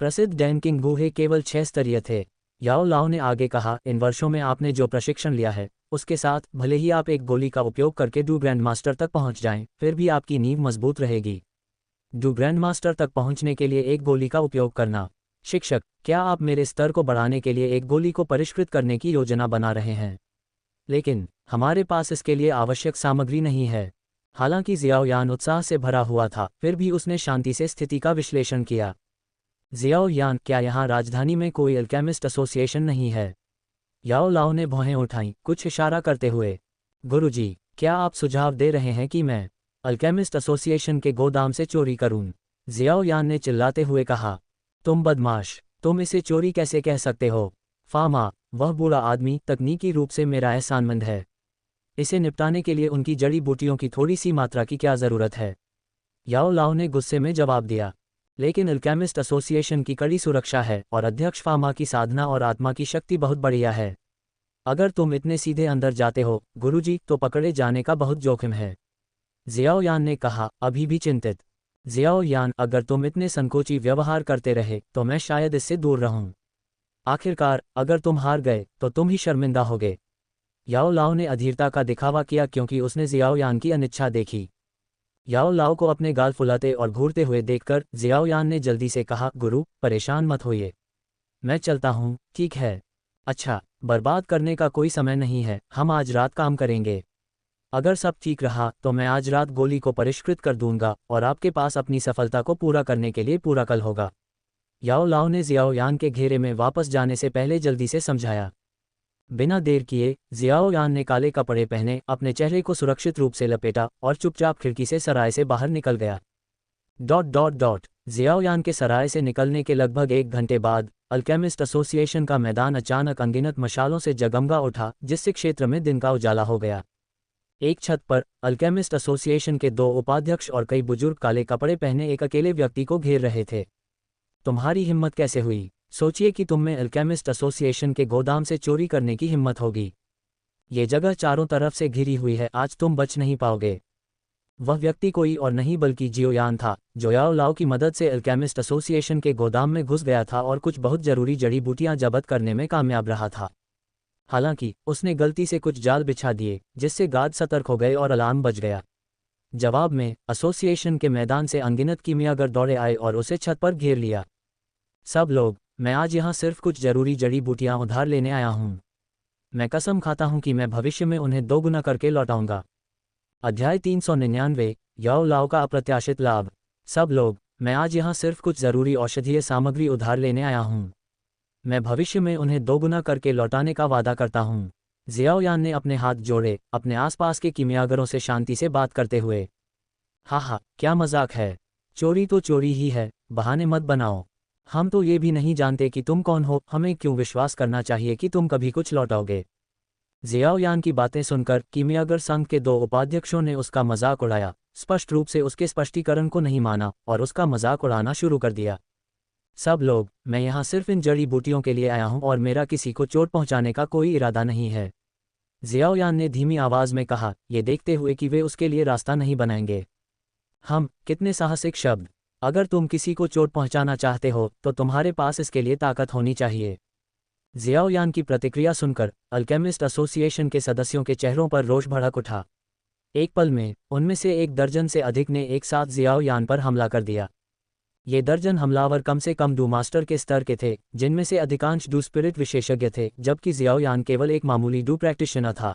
A: प्रसिद्ध डैन किंग वूहे केवल 6 स्तरीय थे। याओ लाओ ने आगे कहा, इन वर्षों में आपने जो प्रशिक्षण लिया है उसके साथ भले ही आप एक गोली का उपयोग करके डू ग्रैंड मास्टर तक पहुंच जाएं, फिर भी आपकी नींव मजबूत रहेगी। डू ग्रैंड मास्टर तक पहुंचने के लिए एक गोली का उपयोग करना। शिक्षक, क्या आप मेरे स्तर को बढ़ाने के लिए एक गोली को परिष्कृत करने की योजना बना रहे हैं? लेकिन हमारे पास इसके लिए आवश्यक सामग्री नहीं है। हालांकि जियाओयान उत्साह से भरा हुआ था, फिर भी उसने शांति से स्थिति का विश्लेषण किया। जियाओयान, क्या यहाँ राजधानी में कोई अल्केमिस्ट एसोसिएशन नहीं है? याओ लाओ ने भौहें उठाईं, कुछ इशारा करते हुए। गुरुजी, क्या आप सुझाव दे रहे हैं कि मैं अल्केमिस्ट एसोसिएशन के गोदाम से चोरी करूं? जियाओयान ने चिल्लाते हुए कहा। तुम बदमाश, तुम इसे चोरी कैसे कह सकते हो? फामा, वह बूढ़ा आदमी तकनीकी रूप से मेरा एहसानमंद है। इसे निपटाने के लिए उनकी जड़ी बूटियों की थोड़ी सी मात्रा की क्या ज़रूरत है? याओ लाओ ने गुस्से में जवाब दिया। लेकिन अल्केमिस्ट एसोसिएशन की कड़ी सुरक्षा है और अध्यक्ष फामा की साधना और आत्मा की शक्ति बहुत बढ़िया है। अगर तुम इतने सीधे अंदर जाते हो गुरुजी, तो पकड़े जाने का बहुत जोखिम है। जियाओयान ने कहा, अभी भी चिंतित। जियाओयान, अगर तुम इतने संकोची व्यवहार करते रहे तो मैं शायद इससे दूर रहूं। आखिरकार अगर तुम हार गए तो तुम ही शर्मिंदा होगे। याओ लाओ ने अधीरता का दिखावा किया क्योंकि उसने जियाओयान की अनिच्छा देखी। याओ लाओ को अपने गाल फुलाते और घूरते हुए देखकर जियाओयान ने जल्दी से कहा, गुरु, परेशान मत होइए। मैं चलता हूँ, ठीक है? अच्छा, बर्बाद करने का कोई समय नहीं है, हम आज रात काम करेंगे। अगर सब ठीक रहा तो मैं आज रात गोली को परिष्कृत कर दूंगा और आपके पास अपनी सफलता को पूरा करने के लिए पूरा कल होगा। याओ लाओ ने जियाओयान के घेरे में वापस जाने से पहले जल्दी से समझाया। बिना देर किए जियाओयान ने काले कपड़े पहने, अपने चेहरे को सुरक्षित रूप से लपेटा और चुपचाप खिड़की से सराय से बाहर निकल गया। जियाओयान के सराय से निकलने के लगभग 1 घंटे बाद अल्केमिस्ट एसोसिएशन का मैदान अचानक अनगिनत मशालों से जगमगा उठा, जिससे क्षेत्र में दिन का उजाला हो गया। एक छत पर अल्केमिस्ट एसोसिएशन के 2 उपाध्यक्ष और कई बुजुर्ग काले कपड़े पहने एक अकेले व्यक्ति को घेर रहे थे। तुम्हारी हिम्मत कैसे हुई? सोचिए कि तुम में अल्केमिस्ट एसोसिएशन के गोदाम से चोरी करने की हिम्मत होगी। ये जगह चारों तरफ से घिरी हुई है, आज तुम बच नहीं पाओगे। वह व्यक्ति कोई और नहीं बल्कि जियोयान था, जो याओ लाओ की मदद से अल्केमिस्ट एसोसिएशन के गोदाम में घुस गया था और कुछ बहुत जरूरी जड़ी बूटियां जब्त करने में कामयाब रहा था। हालांकि उसने गलती से कुछ जाल बिछा दिए, जिससे गार्ड सतर्क हो गए और अलार्म बज गया। जवाब में एसोसिएशन के मैदान से अनगिनत कीमियागर दौड़े आए और उसे छत पर घेर लिया। सब लोग, मैं आज यहाँ सिर्फ कुछ जरूरी जड़ी बूटियां उधार लेने आया हूँ। मैं कसम खाता हूँ कि मैं भविष्य में उन्हें 2 गुना करके लौटाऊंगा। अध्याय 399, याओ लाओ का अप्रत्याशित लाभ। सब लोग, मैं आज यहाँ सिर्फ कुछ जरूरी औषधीय सामग्री उधार लेने आया हूँ। मैं भविष्य में उन्हें 2 गुना करके लौटाने का वादा करता हूँ। जियाओयान ने अपने हाथ जोड़े, अपने आसपास के कीमियागरों से शांति से बात करते हुए। हा, क्या मजाक है? चोरी तो चोरी ही है, बहाने मत बनाओ। हम तो ये भी नहीं जानते कि तुम कौन हो, हमें क्यों विश्वास करना चाहिए कि तुम कभी कुछ लौटाओगे? जियाओयान की बातें सुनकर कीमियागर संघ के 2 उपाध्यक्षों ने उसका मजाक उड़ाया, स्पष्ट रूप से उसके स्पष्टीकरण को नहीं माना और उसका मजाक उड़ाना शुरू कर दिया। सब लोग, मैं यहाँ सिर्फ इन जड़ी बूटियों के लिए आया हूँ और मेरा किसी को चोट पहुँचाने का कोई इरादा नहीं है। जियाओयान ने धीमी आवाज में कहा, ये देखते हुए कि वे उसके लिए रास्ता नहीं बनाएंगे। हम, कितने साहसिक शब्द! अगर तुम किसी को चोट पहुँचाना चाहते हो तो तुम्हारे पास इसके लिए ताकत होनी चाहिए। जियाओयान की प्रतिक्रिया सुनकर अल्केमिस्ट एसोसिएशन के सदस्यों के चेहरों पर रोष भड़क उठा। एक पल में उनमें से एक दर्जन से अधिक ने एक साथ जियाओ यान पर हमला कर दिया। ये दर्जन हमलावर कम से कम डू मास्टर के स्तर के थे, जिनमें से अधिकांश डू स्पिरिट विशेषज्ञ थे, जबकि जियाओ यान केवल एक मामूली डू प्रैक्टिशनर था।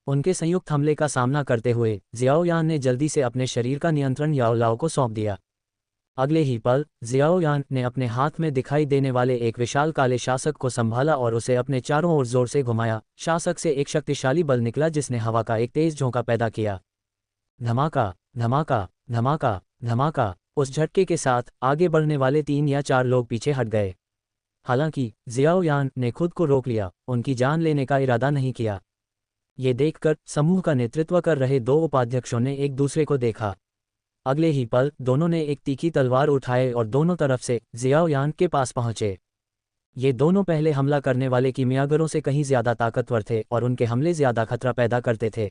A: उनके संयुक्त हमले का सामना करते हुए जियाओ यान ने जल्दी से अपने शरीर का नियंत्रण याओ लाओ को सौंप दिया। अगले ही पल जियाओ यान ने अपने हाथ में दिखाई देने वाले एक विशाल काले शासक को संभाला और उसे अपने चारों ओर जोर से घुमाया। शासक से एक शक्तिशाली बल निकला जिसने हवा का एक तेज झोंका पैदा किया। धमाका धमाका धमाका धमाका। उस झटके के साथ आगे बढ़ने वाले 3 या 4 लोग पीछे हट गए। हालांकि जियाओ यान ने खुद को रोक लिया, उनकी जान लेने का इरादा नहीं किया। ये देखकर समूह का नेतृत्व कर रहे 2 उपाध्यक्षों ने एक दूसरे को देखा। अगले ही पल दोनों ने एक तीखी तलवार उठाए और दोनों तरफ से जियाओ यान के पास पहुंचे। ये दोनों पहले हमला करने वाले कीमियागरों से कहीं ज्यादा ताकतवर थे और उनके हमले ज्यादा खतरा पैदा करते थे।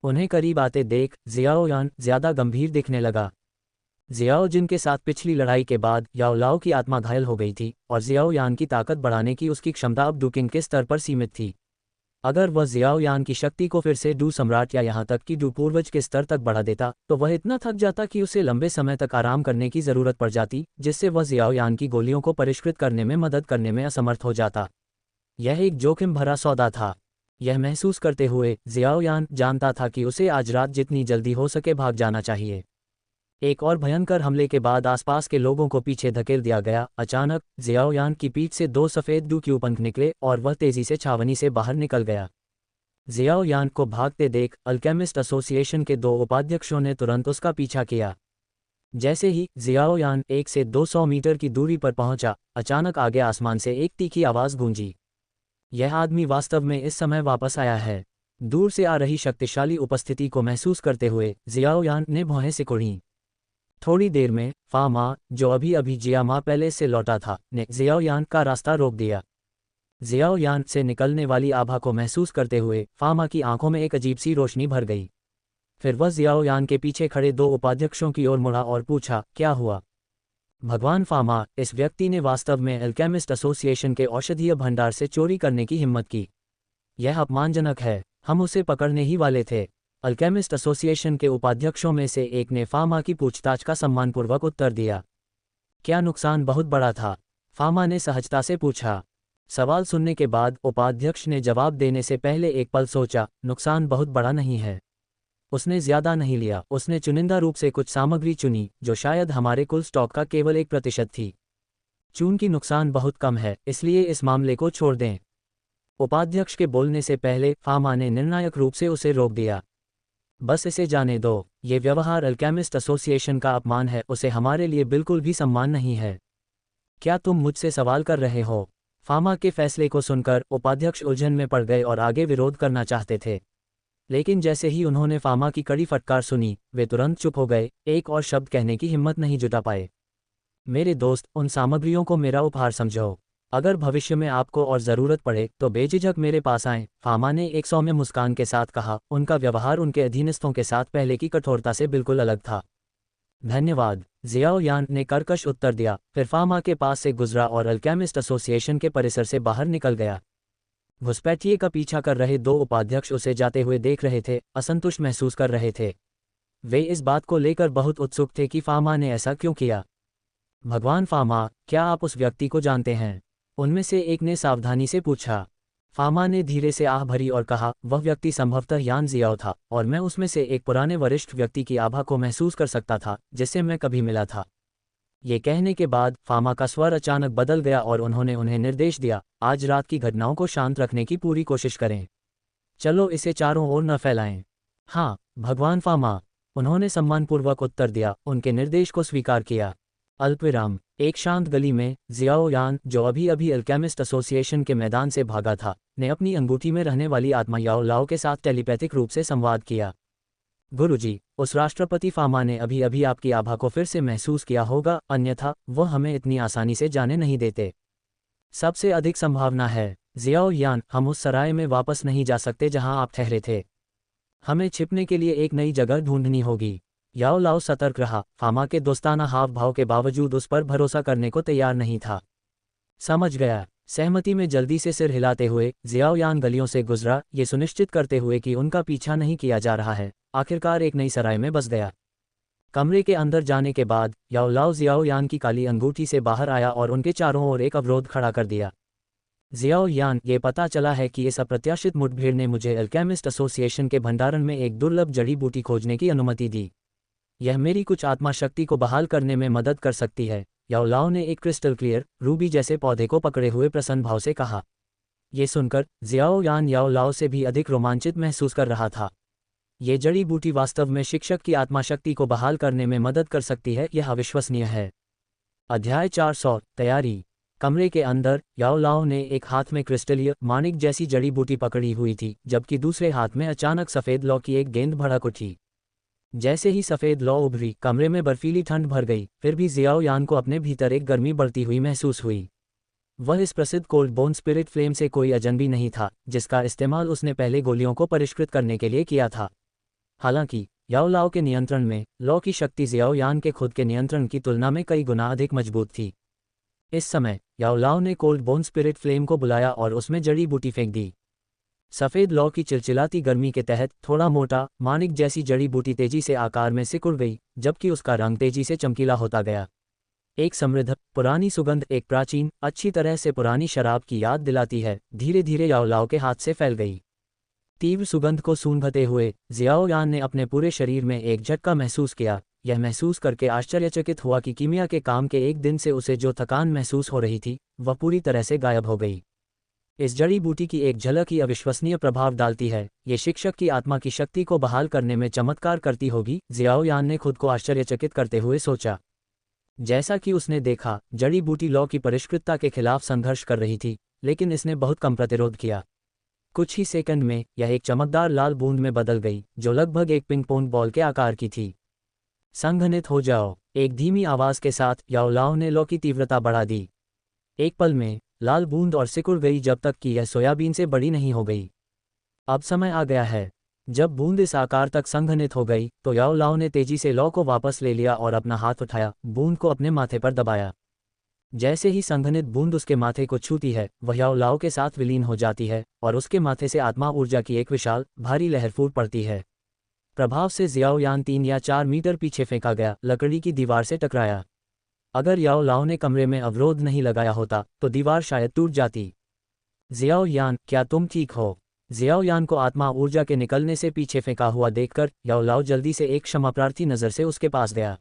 A: उन्हें करीब आते देख जियाओ यान ज्यादा गंभीर दिखने लगा। जियाओ जिनके साथ पिछली लड़ाई के बाद याओ लाओ की आत्मा घायल हो गई थी और जियाओ यान की ताकत बढ़ाने की उसकी क्षमता अब डू किंग के स्तर पर सीमित थी। अगर वह जियाओ यान की शक्ति को फिर से डू सम्राट या यहाँ तक कि डू पूर्वज के स्तर तक बढ़ा देता तो वह इतना थक जाता कि उसे लंबे समय तक आराम करने की जरूरत पड़ जाती, जिससे वह जियाओ यान की गोलियों को परिष्कृत करने में मदद करने में असमर्थ हो जाता। यह एक जोखिम भरा सौदा था। यह महसूस करते हुए जियाओ यान जानता था कि उसे आज रात जितनी जल्दी हो सके भाग जाना चाहिए। एक और भयंकर हमले के बाद आसपास के लोगों को पीछे धकेल दिया गया। अचानक जियाओ यान की पीठ से 2 सफ़ेद डू क्यू पंख निकले और वह तेजी से छावनी से बाहर निकल गया। जियाओ यान को भागते देख अल्केमिस्ट एसोसिएशन के 2 उपाध्यक्षों ने तुरंत उसका पीछा किया। जैसे ही जियाओ यान 1 से 200 मीटर की दूरी पर पहुंचा, अचानक आगे आसमान से एक तीखी आवाज़ गूंजी। यह आदमी वास्तव में इस समय वापस आया है। दूर से आ रही शक्तिशाली उपस्थिति को महसूस करते हुए जियाओ यान ने भौहें सिकुड़ी। थोड़ी देर में फामा, जो अभी अभी जियामा पैलेस से लौटा था, ने जियाओ यान का रास्ता रोक दिया। जियाओ यान से निकलने वाली आभा को महसूस करते हुए फामा की आंखों में एक अजीब सी रोशनी भर गई। फिर वह जियाओ यान के पीछे खड़े 2 उपाध्यक्षों की ओर मुड़ा और पूछा, क्या हुआ? भगवान फामा, इस व्यक्ति ने वास्तव में अल्केमिस्ट एसोसिएशन के औषधीय भंडार से चोरी करने की हिम्मत की। यह अपमानजनक है। हम उसे पकड़ने ही वाले थे। अल्केमिस्ट एसोसिएशन के उपाध्यक्षों में से एक ने फामा की पूछताछ का सम्मानपूर्वक उत्तर दिया। क्या नुकसान बहुत बड़ा था? फामा ने सहजता से पूछा। सवाल सुनने के बाद उपाध्यक्ष ने जवाब देने से पहले एक पल सोचा। नुकसान बहुत बड़ा नहीं है। उसने ज्यादा नहीं लिया। उसने चुनिंदा रूप से कुछ सामग्री चुनी जो शायद हमारे कुल स्टॉक का केवल 1% थी। चून की नुकसान बहुत कम है, इसलिए इस मामले को छोड़ दें। उपाध्यक्ष के बोलने से पहले फामा ने निर्णायक रूप से उसे रोक दिया। बस इसे जाने दो। ये व्यवहार अल्केमिस्ट एसोसिएशन का अपमान है। उसे हमारे लिए बिल्कुल भी सम्मान नहीं है। क्या तुम मुझसे सवाल कर रहे हो? फामा के फैसले को सुनकर उपाध्यक्ष उलझन में पड़ गए और आगे विरोध करना चाहते थे, लेकिन जैसे ही उन्होंने फामा की कड़ी फटकार सुनी, वे तुरंत चुप हो गए। एक और शब्द कहने की हिम्मत नहीं जुटा पाए। मेरे दोस्त, उन सामग्रियों को मेरा उपहार समझो। अगर भविष्य में आपको और ज़रूरत पड़े तो बेझिझक मेरे पास आएं। फामा ने एक सौम्य मुस्कान के साथ कहा। उनका व्यवहार उनके अधीनस्थों के साथ पहले की कठोरता से बिल्कुल अलग था। धन्यवाद, जियाओ यान ने कर्कश उत्तर दिया। फिर फामा के पास से गुजरा और अल्केमिस्ट एसोसिएशन के परिसर से बाहर निकल गया। घुसपैठिए का पीछा कर रहे 2 उपाध्यक्ष उसे जाते हुए देख रहे थे, असंतुष्ट महसूस कर रहे थे। वे इस बात को लेकर बहुत उत्सुक थे कि फामा ने ऐसा क्यों किया। भगवान फामा, क्या आप उस व्यक्ति को जानते हैं? उनमें से एक ने सावधानी से पूछा। फामा ने धीरे से आह भरी और कहा, वह व्यक्ति संभवतः यान जियाओ था और मैं उसमें से एक पुराने वरिष्ठ व्यक्ति की आभा को महसूस कर सकता था जिससे मैं कभी मिला था। ये कहने के बाद फामा का स्वर अचानक बदल गया और उन्होंने उन्हें निर्देश दिया, आज रात की घटनाओं को शांत रखने की पूरी कोशिश करें। चलो इसे चारों ओर न फैलाएं। हाँ, भगवान फामा, उन्होंने सम्मानपूर्वक उत्तर दिया, उनके निर्देश को स्वीकार किया। अल्पविराम। एक शांत गली में जियाओ यान, जो अभी अभी अल्केमिस्ट एसोसिएशन के मैदान से भागा था, ने अपनी अंगूठी में रहने वाली आत्मा याओ लाओ के साथ टेलीपैथिक रूप से संवाद किया। गुरुजी, उस राष्ट्रपति फामा ने अभी अभी आपकी आभा को फिर से महसूस किया होगा, अन्यथा वह हमें इतनी आसानी से जाने नहीं देते। सबसे अधिक संभावना है जियाओ यान, हम उस सराय में वापस नहीं जा सकते जहां आप ठहरे थे। हमें छिपने के लिए एक नई जगह ढूंढनी होगी। याओ लाओ सतर्क रहा। फामा के दोस्ताना हाव भाव के बावजूद उस पर भरोसा करने को तैयार नहीं था। समझ गया। सहमति में जल्दी से सिर हिलाते हुए जियाओयान गलियों से गुजरा, ये सुनिश्चित करते हुए कि उनका पीछा नहीं किया जा रहा है। आखिरकार एक नई सराय में बस गया। कमरे के अंदर जाने के बाद याओ लाओ जियाओयान की काली अंगूठी से बाहर आया और उनके चारों ओर एक अवरोध खड़ा कर दिया। जियाओयान, ये पता चला है कि इस अप्रत्याशित मुठभेड़ ने मुझे अल्केमिस्ट एसोसिएशन के भंडारण में एक दुर्लभ जड़ी बूटी खोजने की अनुमति दी। यह मेरी कुछ आत्मा शक्ति को बहाल करने में मदद कर सकती है। याओ लाओ ने एक क्रिस्टल क्लियर रूबी जैसे पौधे को पकड़े हुए प्रसन्न भाव से कहा। ये सुनकर जियाओयान याओ लाओ से भी अधिक रोमांचित महसूस कर रहा था। ये जड़ी बूटी वास्तव में शिक्षक की आत्मा शक्ति को बहाल करने में मदद कर सकती है, यह अविश्वसनीय है। अध्याय 400 तैयारी। कमरे के अंदर याओ लाओ ने एक हाथ में क्रिस्टलीय माणिक जैसी जड़ी बूटी पकड़ी हुई थी, जबकि दूसरे हाथ में अचानक सफ़ेद लौ की एक गेंद भड़क उठी। जैसे ही सफ़ेद लौ उभरी, कमरे में बर्फीली ठंड भर गई। फिर भी जियाओयान को अपने भीतर एक गर्मी बढ़ती हुई महसूस हुई। वह इस प्रसिद्ध कोल्ड बोन स्पिरिट फ्लेम से कोई अजनबी नहीं था, जिसका इस्तेमाल उसने पहले गोलियों को परिष्कृत करने के लिए किया था। हालांकि याओ लाओ के नियंत्रण में लौ की शक्ति जियाओयान के खुद के नियंत्रण की तुलना में कई गुना अधिक मजबूत थी। इस समय याओ लाओ ने कोल्ड बोन स्पिरिट फ्लेम को बुलाया और उसमें जड़ी बूटी फेंक दी। सफ़ेद लौ की चिलचिलाती गर्मी के तहत थोड़ा मोटा माणिक जैसी जड़ी बूटी तेजी से आकार में सिकुड़ गई, जबकि उसका रंग तेजी से चमकीला होता गया। एक समृद्ध पुरानी सुगंध, एक प्राचीन अच्छी तरह से पुरानी शराब की याद दिलाती है, धीरे धीरे याओ लाओ के हाथ से फैल गई। तीव्र सुगंध को सूंघते हुए जियाओयान ने अपने पूरे शरीर में एक झटका महसूस किया। यह महसूस करके आश्चर्यचकित हुआ कि कीमिया के काम के एक दिन से उसे जो थकान महसूस हो रही थी, वह पूरी तरह से गायब हो गई। इस जड़ी बूटी की एक झलक ही अविश्वसनीय प्रभाव डालती है। ये शिक्षक की आत्मा की शक्ति को बहाल करने में चमत्कार करती होगी, जियाओयान ने खुद को आश्चर्यचकित करते हुए सोचा। जैसा कि उसने देखा, जड़ी बूटी लौ की परिष्कृतता के खिलाफ संघर्ष कर रही थी, लेकिन इसने बहुत कम प्रतिरोध किया। कुछ ही सेकंड में यह एक चमकदार लाल बूंद में बदल गई, जो लगभग एक पिंग पोंग बॉल के आकार की थी। संघनित हो जाओ, एक धीमी आवाज के साथ याओ लाओ ने लौ की तीव्रता बढ़ा दी। एक पल में लाल बूंद और सिकुड़ गई, जब तक कि यह सोयाबीन से बड़ी नहीं हो गई। अब समय आ गया है। जब बूंद इस आकार तक संघनित हो गई, तो याओ लाओ ने तेजी से लौ को वापस ले लिया और अपना हाथ उठाया, बूंद को अपने माथे पर दबाया। जैसे ही संघनित बूंद उसके माथे को छूती है, वह याओ लाओ के साथ विलीन हो जाती है और उसके माथे से आत्मा ऊर्जा की एक विशाल भारी लहर फूट पड़ती है। प्रभाव से जियाओयान 3 या 4 मीटर पीछे फेंका गया, लकड़ी की दीवार से टकराया। अगर याओ लाओ ने कमरे में अवरोध नहीं लगाया होता तो दीवार शायद टूट जाती। जियाओयान, क्या तुम ठीक हो? जियाओयान को आत्मा ऊर्जा के निकलने से पीछे फेंका हुआ देखकर याओ लाओ जल्दी से एक क्षमाप्रार्थी नज़र से उसके पास गया।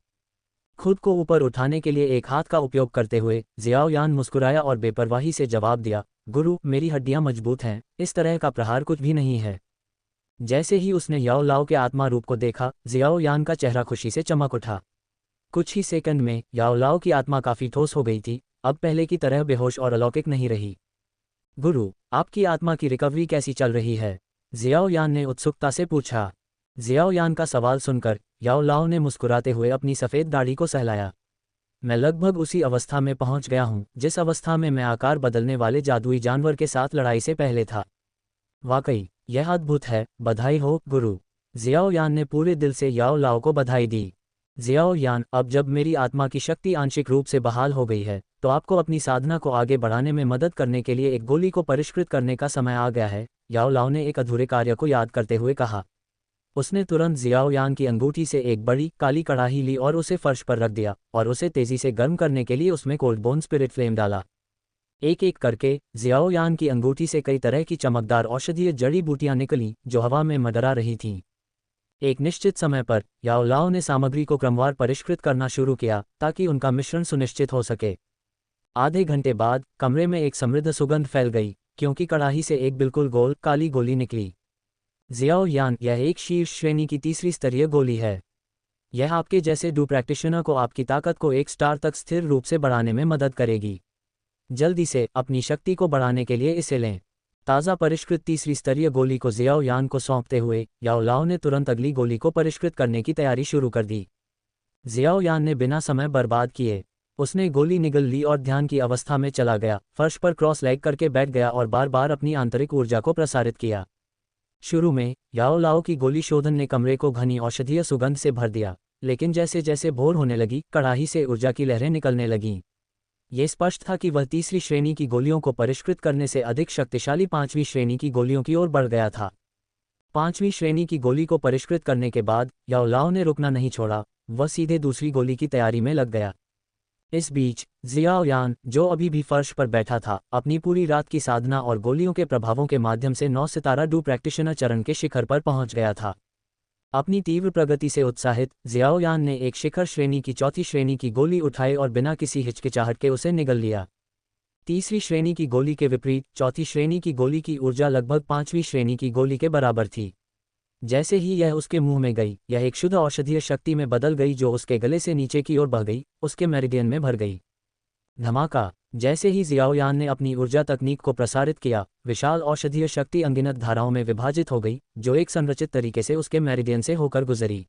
A: खुद को ऊपर उठाने के लिए एक हाथ का उपयोग करते हुए जियाओयान मुस्कुराया और बेपरवाही से जवाब दिया, गुरु, मेरी हड्डियां मजबूत हैं, इस तरह का प्रहार कुछ भी नहीं है। जैसे ही उसने याओ लाओ के आत्मा रूप को देखा, जियाओयान का चेहरा खुशी से चमक उठा। कुछ ही सेकंड में याओ लाओ की आत्मा काफी ठोस हो गई थी, अब पहले की तरह बेहोश और अलौकिक नहीं रही। गुरु, आपकी आत्मा की रिकवरी कैसी चल रही है? जियाओयान ने उत्सुकता से पूछा। जियाओयान का सवाल सुनकर याओ लाओ ने मुस्कुराते हुए अपनी सफ़ेद दाढ़ी को सहलाया। मैं लगभग उसी अवस्था में पहुंच गया हूं, जिस अवस्था में मैं आकार बदलने वाले जादुई जानवर के साथ लड़ाई से पहले था। वाकई यह अद्भुत है, बधाई हो गुरु। जियाओयान ने पूरे दिल से याओ लाओ को बधाई दी। जियाओयान, अब जब मेरी आत्मा की शक्ति आंशिक रूप से बहाल हो गई है, तो आपको अपनी साधना को आगे बढ़ाने में मदद करने के लिए एक गोली को परिष्कृत करने का समय आ गया है, याओ लाओ ने एक अधूरे कार्य को याद करते हुए कहा। उसने तुरंत जियाओयान की अंगूठी से एक बड़ी काली कड़ाही ली और उसे फर्श पर रख दिया और उसे तेजी से गर्म करने के लिए उसमें कोल्ड बोन स्पिरिट फ्लेम डाला। एक एक करके जियाओयान की अंगूठी से कई तरह की चमकदार औषधीय जड़ी बूटियां निकलीं, जो हवा में मंडरा रही थीं। एक निश्चित समय पर याओ लाओ ने सामग्री को क्रमवार परिष्कृत करना शुरू किया, ताकि उनका मिश्रण सुनिश्चित हो सके। आधे घंटे बाद कमरे में एक समृद्ध सुगंध फैल गई, क्योंकि कड़ाही से एक बिल्कुल गोल काली गोली निकली। जियाओयान, यह एक शीर्ष श्रेणी की तीसरी स्तरीय गोली है। यह आपके जैसे डू प्रैक्टिशनर को आपकी ताकत को 1 स्टार तक स्थिर रूप से बढ़ाने में मदद करेगी। जल्दी से अपनी शक्ति को बढ़ाने के लिए इसे लें। ताज़ा परिष्कृत तीसरी स्तरीय गोली को जियाओयान को सौंपते हुए याओ लाओ ने तुरंत अगली गोली को परिष्कृत करने की तैयारी शुरू कर दी। जियाओयान ने बिना समय बर्बाद किए उसने गोली निगल ली और ध्यान की अवस्था में चला गया, फर्श पर क्रॉस लेग करके बैठ गया और बार बार अपनी आंतरिक ऊर्जा को प्रसारित किया। शुरू में याओ लाओ की गोली शोधन ने कमरे को घनी औषधीय सुगंध से भर दिया, लेकिन जैसे जैसे भोर होने लगी, कड़ाही से ऊर्जा की लहरें निकलने लगीं। ये स्पष्ट था कि वह तीसरी श्रेणी की गोलियों को परिष्कृत करने से अधिक शक्तिशाली पांचवीं श्रेणी की गोलियों की ओर बढ़ गया था। पांचवीं श्रेणी की गोली को परिष्कृत करने के बाद याओ लाओ ने रुकना नहीं छोड़ा, वह सीधे दूसरी गोली की तैयारी में लग गया। इस बीच जियाओ यान, जो अभी भी फर्श पर बैठा था, अपनी पूरी रात की साधना और गोलियों के प्रभावों के माध्यम से 9 सितारा डू प्रैक्टिशनर चरण के शिखर पर पहुंच गया था। अपनी तीव्र प्रगति से उत्साहित जियाओ यान ने एक शिखर श्रेणी की चौथी श्रेणी की गोली उठाई और बिना किसी हिचकिचाहट के उसे निगल लिया। तीसरी श्रेणी की गोली के विपरीत चौथी श्रेणी की गोली की ऊर्जा लगभग पांचवीं श्रेणी की गोली के बराबर थी। जैसे ही यह उसके मुंह में गई, यह एक शुद्ध औषधीय शक्ति में बदल गई जो उसके गले से नीचे की ओर बह गई, उसके मेरिडियन में भर गई। धमाका! जैसे ही जियाओ यान ने अपनी ऊर्जा तकनीक को प्रसारित किया, विशाल औषधीय शक्ति अनगिनत धाराओं में विभाजित हो गई, जो एक संरचित तरीके से उसके मेरिडियन से होकर गुजरी।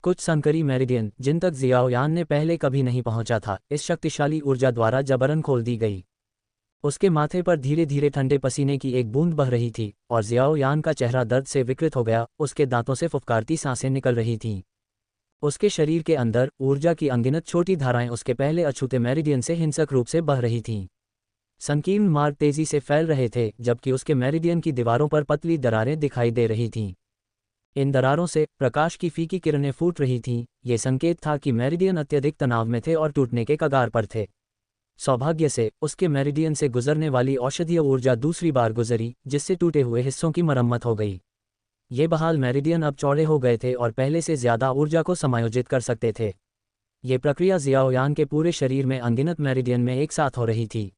A: कुछ संकरी मेरिडियन, जिन तक जियाओ यान ने पहले कभी नहीं पहुंचा था, इस शक्तिशाली ऊर्जा द्वारा जबरन खोल दी गई। उसके माथे पर धीरे धीरे ठंडे पसीने की एक बूंद बह रही थी और जियाओ यान का चेहरा दर्द से विकृत हो गया, उसके दांतों से फुफकारती सांसें निकल रही थीं। उसके शरीर के अंदर ऊर्जा की अनगिनत छोटी धाराएं उसके पहले अछूते मेरिडियन से हिंसक रूप से बह रही थीं। संकीर्ण मार्ग तेजी से फैल रहे थे, जबकि उसके मेरिडियन की दीवारों पर पतली दरारें दिखाई दे रही थीं। इन दरारों से प्रकाश की फीकी किरणें फूट रही थीं। ये संकेत था कि मेरिडियन अत्यधिक तनाव में थे और टूटने के कगार पर थे। सौभाग्य से उसके मेरिडियन से गुजरने वाली औषधीय ऊर्जा दूसरी बार गुजरी, जिससे टूटे हुए हिस्सों की मरम्मत हो गई। ये बहाल मेरिडियन अब चौड़े हो गए थे और पहले से ज्यादा ऊर्जा को समायोजित कर सकते थे। ये प्रक्रिया जियाओ यान के पूरे शरीर में अनगिनत मेरिडियन में एक साथ हो रही थी।